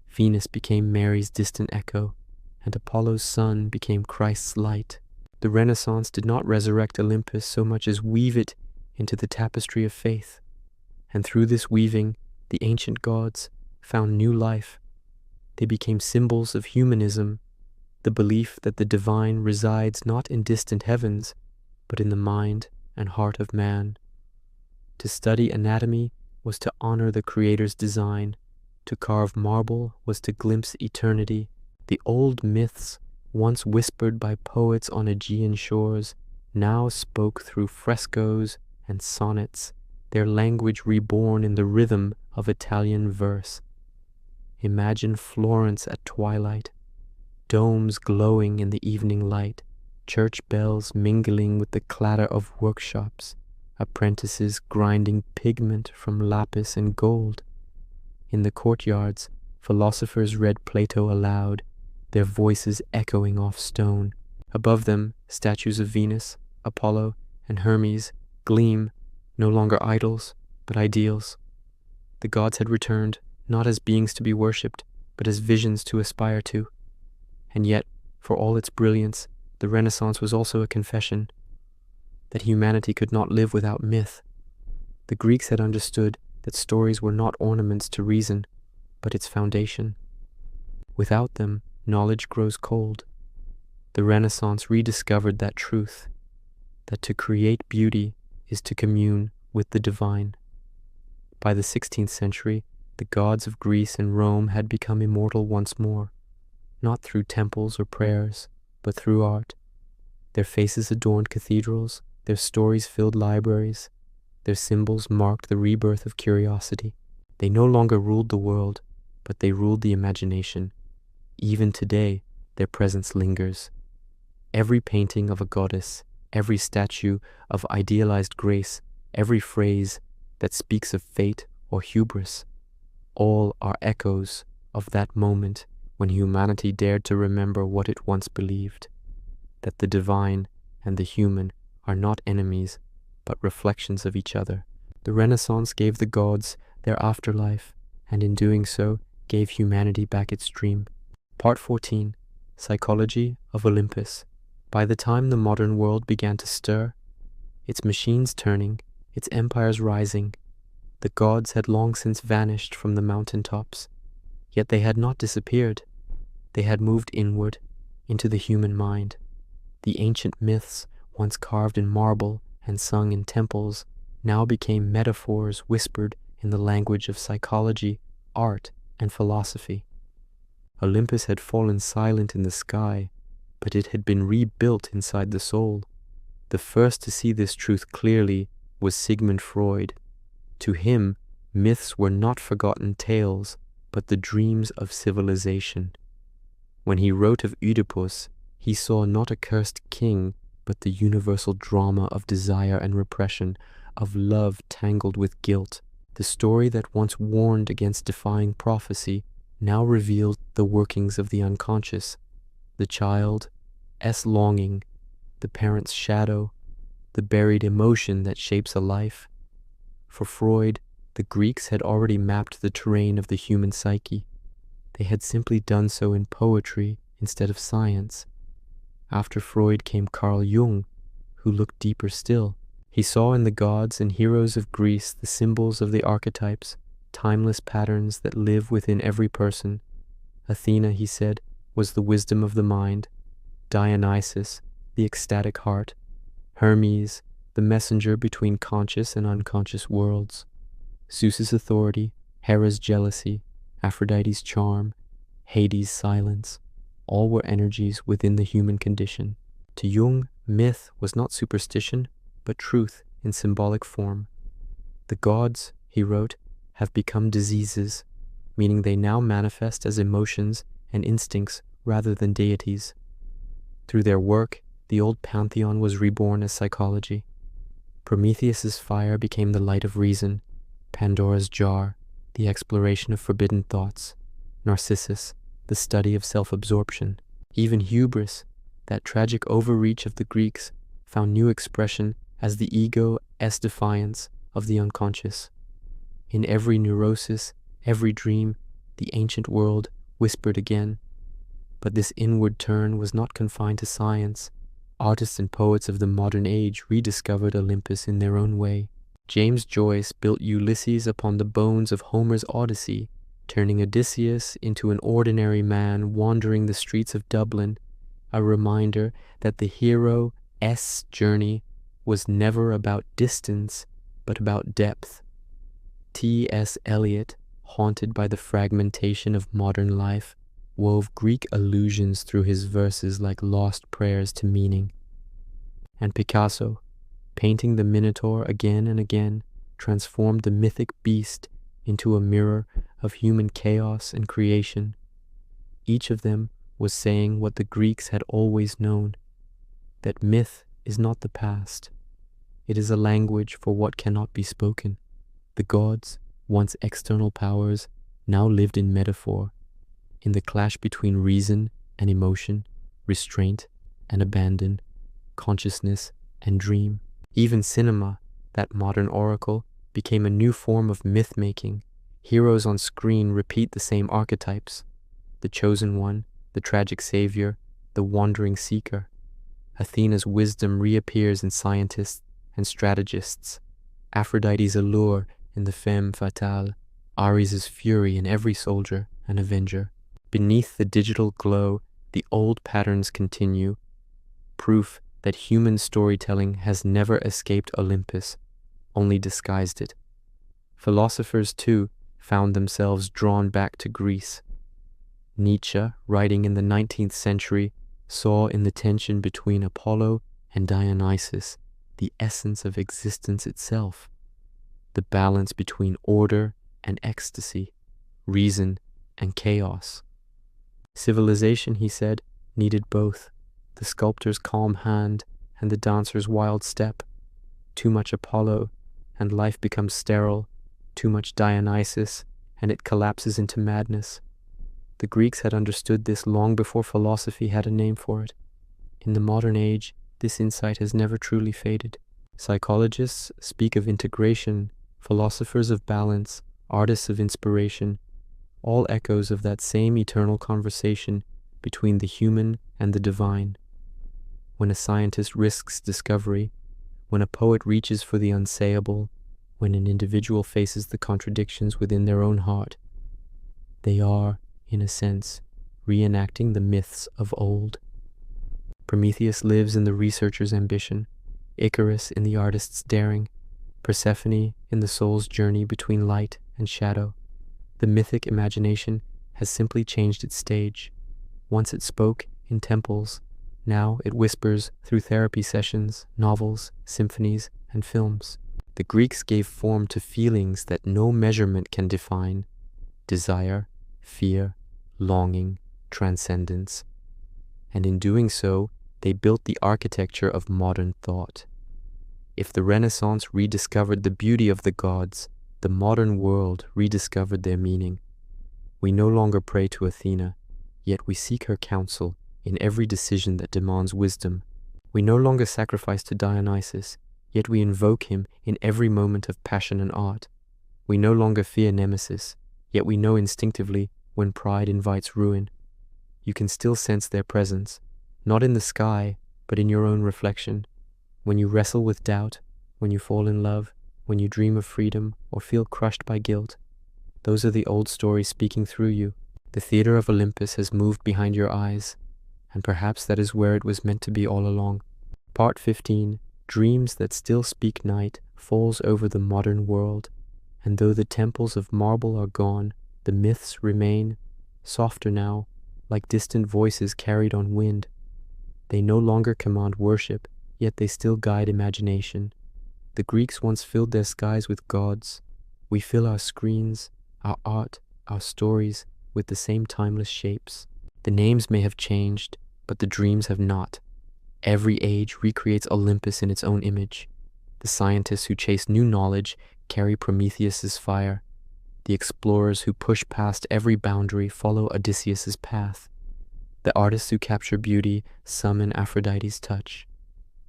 Venus became Mary's distant echo, and Apollo's sun became Christ's light. The Renaissance did not resurrect Olympus so much as weave it into the tapestry of faith. And through this weaving, the ancient gods found new life. They became symbols of humanism, the belief that the divine resides not in distant heavens, but in the mind and heart of man. To study anatomy was to honor the Creator's design. To carve marble was to glimpse eternity. The old myths, once whispered by poets on Aegean shores, now spoke through frescoes and sonnets, their language reborn in the rhythm of Italian verse. Imagine Florence at twilight, domes glowing in the evening light, church bells mingling with the clatter of workshops, apprentices grinding pigment from lapis and gold. In the courtyards, philosophers read Plato aloud, their voices echoing off stone. Above them, statues of Venus, Apollo, and Hermes gleam, no longer idols, but ideals. The gods had returned, not as beings to be worshipped, but as visions to aspire to. And yet, for all its brilliance, the Renaissance was also a confession that humanity could not live without myth. The Greeks had understood that stories were not ornaments to reason, but its foundation. Without them, knowledge grows cold. The Renaissance rediscovered that truth, that to create beauty is to commune with the divine. By the 16th century, the gods of Greece and Rome had become immortal once more, not through temples or prayers, but through art. Their faces adorned cathedrals, their stories filled libraries, their symbols marked the rebirth of curiosity. They no longer ruled the world, but they ruled the imagination. Even today, their presence lingers. Every painting of a goddess, every statue of idealized grace, every phrase that speaks of fate or hubris, all are echoes of that moment when humanity dared to remember what it once believed, that the divine and the human are not enemies, but reflections of each other. The Renaissance gave the gods their afterlife, and in doing so, gave humanity back its dream. Part 14. Psychology of Olympus. By the time the modern world began to stir, its machines turning, its empires rising, the gods had long since vanished from the mountain tops. Yet they had not disappeared. They had moved inward, into the human mind. The ancient myths, once carved in marble and sung in temples, now became metaphors whispered in the language of psychology, art, and philosophy. Olympus had fallen silent in the sky, but it had been rebuilt inside the soul. The first to see this truth clearly was Sigmund Freud. To him, myths were not forgotten tales, but the dreams of civilization. When he wrote of Oedipus, he saw not a cursed king, but the universal drama of desire and repression, of love tangled with guilt. The story that once warned against defying prophecy now revealed the workings of the unconscious, the child's longing, the parent's shadow, the buried emotion that shapes a life. For Freud, the Greeks had already mapped the terrain of the human psyche. They had simply done so in poetry instead of science. After Freud came Carl Jung, who looked deeper still. He saw in the gods and heroes of Greece the symbols of the archetypes, timeless patterns that live within every person. Athena, he said, was the wisdom of the mind, Dionysus, the ecstatic heart, Hermes, the messenger between conscious and unconscious worlds, Zeus's authority, Hera's jealousy, Aphrodite's charm, Hades' silence, all were energies within the human condition. To Jung, myth was not superstition, but truth in symbolic form. The gods, he wrote, have become diseases, meaning they now manifest as emotions and instincts rather than deities. Through their work, the old pantheon was reborn as psychology. Prometheus's fire became the light of reason, Pandora's jar, the exploration of forbidden thoughts, Narcissus, the study of self-absorption. Even hubris, that tragic overreach of the Greeks, found new expression as the ego's defiance of the unconscious. In every neurosis, every dream, the ancient world whispered again. But this inward turn was not confined to science. Artists and poets of the modern age rediscovered Olympus in their own way. James Joyce built Ulysses upon the bones of Homer's Odyssey, turning Odysseus into an ordinary man wandering the streets of Dublin, a reminder that the hero's journey was never about distance, but about depth. T.S. Eliot, haunted by the fragmentation of modern life, wove Greek allusions through his verses like lost prayers to meaning. And Picasso, painting the Minotaur again and again, transformed the mythic beast into a mirror of human chaos and creation. Each of them was saying what the Greeks had always known, that myth is not the past. It is a language for what cannot be spoken. The gods, once external powers, now lived in metaphor, in the clash between reason and emotion, restraint and abandon, consciousness and dream. Even cinema, that modern oracle, became a new form of myth-making. Heroes on screen repeat the same archetypes: the chosen one, the tragic savior, the wandering seeker. Athena's wisdom reappears in scientists and strategists, Aphrodite's allure in the femme fatale, Ares' fury in every soldier and avenger. Beneath the digital glow, the old patterns continue, proof that human storytelling has never escaped Olympus, only disguised it. Philosophers, too, found themselves drawn back to Greece. Nietzsche, writing in the 19th century, saw in the tension between Apollo and Dionysus the essence of existence itself, the balance between order and ecstasy, reason and chaos. Civilization, he said, needed both, the sculptor's calm hand and the dancer's wild step. Too much Apollo, and life becomes sterile; too much Dionysus, and it collapses into madness. The Greeks had understood this long before philosophy had a name for it. In the modern age, this insight has never truly faded. Psychologists speak of integration, philosophers of balance, artists of inspiration, all echoes of that same eternal conversation between the human and the divine. When a scientist risks discovery, when a poet reaches for the unsayable, when an individual faces the contradictions within their own heart, they are, in a sense, reenacting the myths of old. Prometheus lives in the researcher's ambition, Icarus in the artist's daring, Persephone in the soul's journey between light and shadow. The mythic imagination has simply changed its stage. Once it spoke in temples, now it whispers through therapy sessions, novels, symphonies, and films. The Greeks gave form to feelings that no measurement can define: desire, fear, longing, transcendence. And in doing so, they built the architecture of modern thought. If the Renaissance rediscovered the beauty of the gods, the modern world rediscovered their meaning. We no longer pray to Athena, yet we seek her counsel in every decision that demands wisdom. We no longer sacrifice to Dionysus, yet we invoke him in every moment of passion and art. We no longer fear Nemesis, yet we know instinctively when pride invites ruin. You can still sense their presence, not in the sky, but in your own reflection. When you wrestle with doubt, when you fall in love, when you dream of freedom or feel crushed by guilt, those are the old stories speaking through you. The theater of Olympus has moved behind your eyes, and perhaps that is where it was meant to be all along. Part 15, Dreams That Still Speak Night, falls over the modern world, and though the temples of marble are gone, the myths remain, softer now, like distant voices carried on wind. They no longer command worship, yet they still guide imagination. The Greeks once filled their skies with gods. We fill our screens, our art, our stories with the same timeless shapes. The names may have changed, but the dreams have not. Every age recreates Olympus in its own image. The scientists who chase new knowledge carry Prometheus's fire. The explorers who push past every boundary follow Odysseus's path. The artists who capture beauty summon Aphrodite's touch.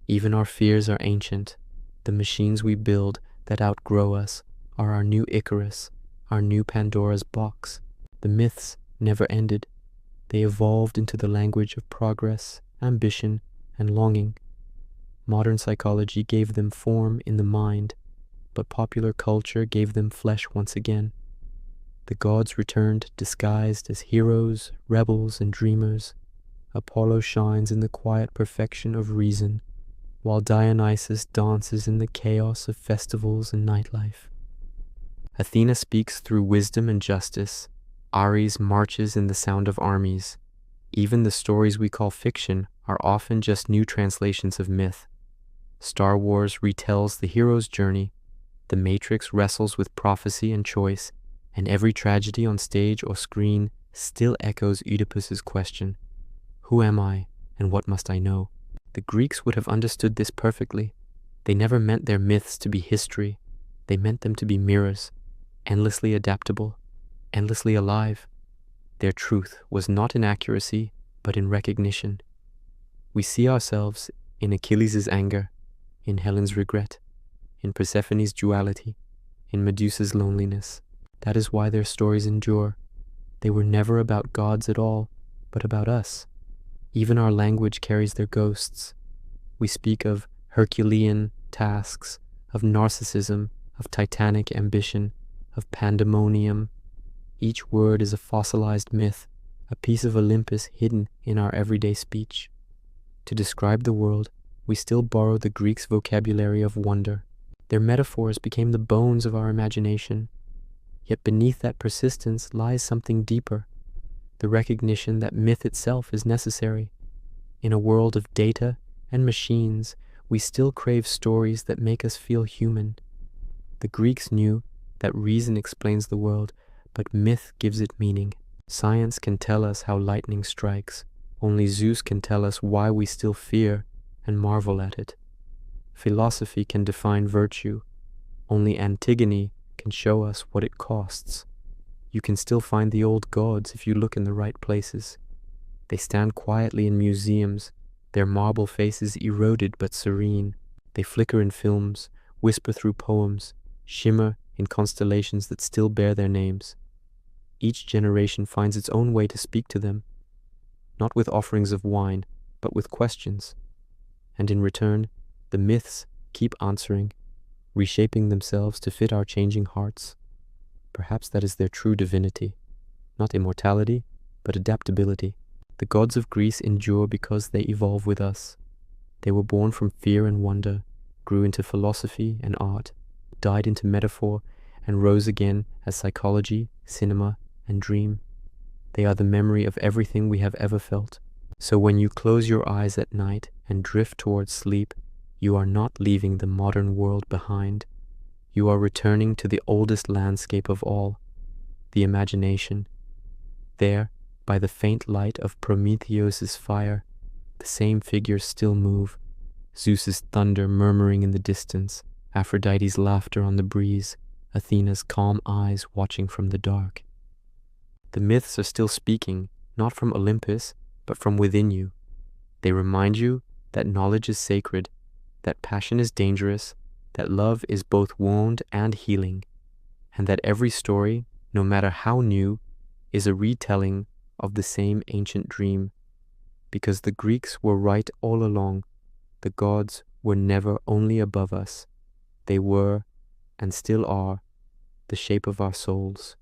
Even our fears are ancient. The machines we build that outgrow us are our new Icarus, our new Pandora's box. The myths never ended. They evolved into the language of progress, ambition, and longing. Modern psychology gave them form in the mind, but popular culture gave them flesh once again. The gods returned disguised as heroes, rebels, and dreamers. Apollo shines in the quiet perfection of reason, while Dionysus dances in the chaos of festivals and nightlife. Athena speaks through wisdom and justice. Ares marches in the sound of armies. Even the stories we call fiction are often just new translations of myth. Star Wars retells the hero's journey. The Matrix wrestles with prophecy and choice, and every tragedy on stage or screen still echoes Oedipus's question, "Who am I, and what must I know?" The Greeks would have understood this perfectly. They never meant their myths to be history. They meant them to be mirrors, endlessly adaptable, endlessly alive. Their truth was not in accuracy, but in recognition. We see ourselves in Achilles' anger, in Helen's regret, in Persephone's duality, in Medusa's loneliness. That is why their stories endure. They were never about gods at all, but about us. Even our language carries their ghosts. We speak of Herculean tasks, of narcissism, of titanic ambition, of pandemonium. Each word is a fossilized myth, a piece of Olympus hidden in our everyday speech. To describe the world, we still borrow the Greeks' vocabulary of wonder. Their metaphors became the bones of our imagination. Yet beneath that persistence lies something deeper, the recognition that myth itself is necessary. In a world of data and machines, we still crave stories that make us feel human. The Greeks knew that reason explains the world, but myth gives it meaning. Science can tell us how lightning strikes. Only Zeus can tell us why we still fear and marvel at it. Philosophy can define virtue. Only Antigone can show us what it costs. You can still find the old gods if you look in the right places. They stand quietly in museums, their marble faces eroded but serene. They flicker in films, whisper through poems, shimmer in constellations that still bear their names. Each generation finds its own way to speak to them, not with offerings of wine, but with questions. And in return, the myths keep answering, reshaping themselves to fit our changing hearts. Perhaps that is their true divinity, not immortality, but adaptability. The gods of Greece endure because they evolve with us. They were born from fear and wonder, grew into philosophy and art, died into metaphor, and rose again as psychology, cinema, and dream. They are the memory of everything we have ever felt. So when you close your eyes at night and drift towards sleep, you are not leaving the modern world behind. You are returning to the oldest landscape of all, the imagination. There, by the faint light of Prometheus's fire, the same figures still move, Zeus's thunder murmuring in the distance, Aphrodite's laughter on the breeze, Athena's calm eyes watching from the dark. The myths are still speaking, not from Olympus, but from within you. They remind you that knowledge is sacred, that passion is dangerous, that love is both wound and healing, and that every story, no matter how new, is a retelling of the same ancient dream. Because the Greeks were right all along. The gods were never only above us. They were, and still are, the shape of our souls.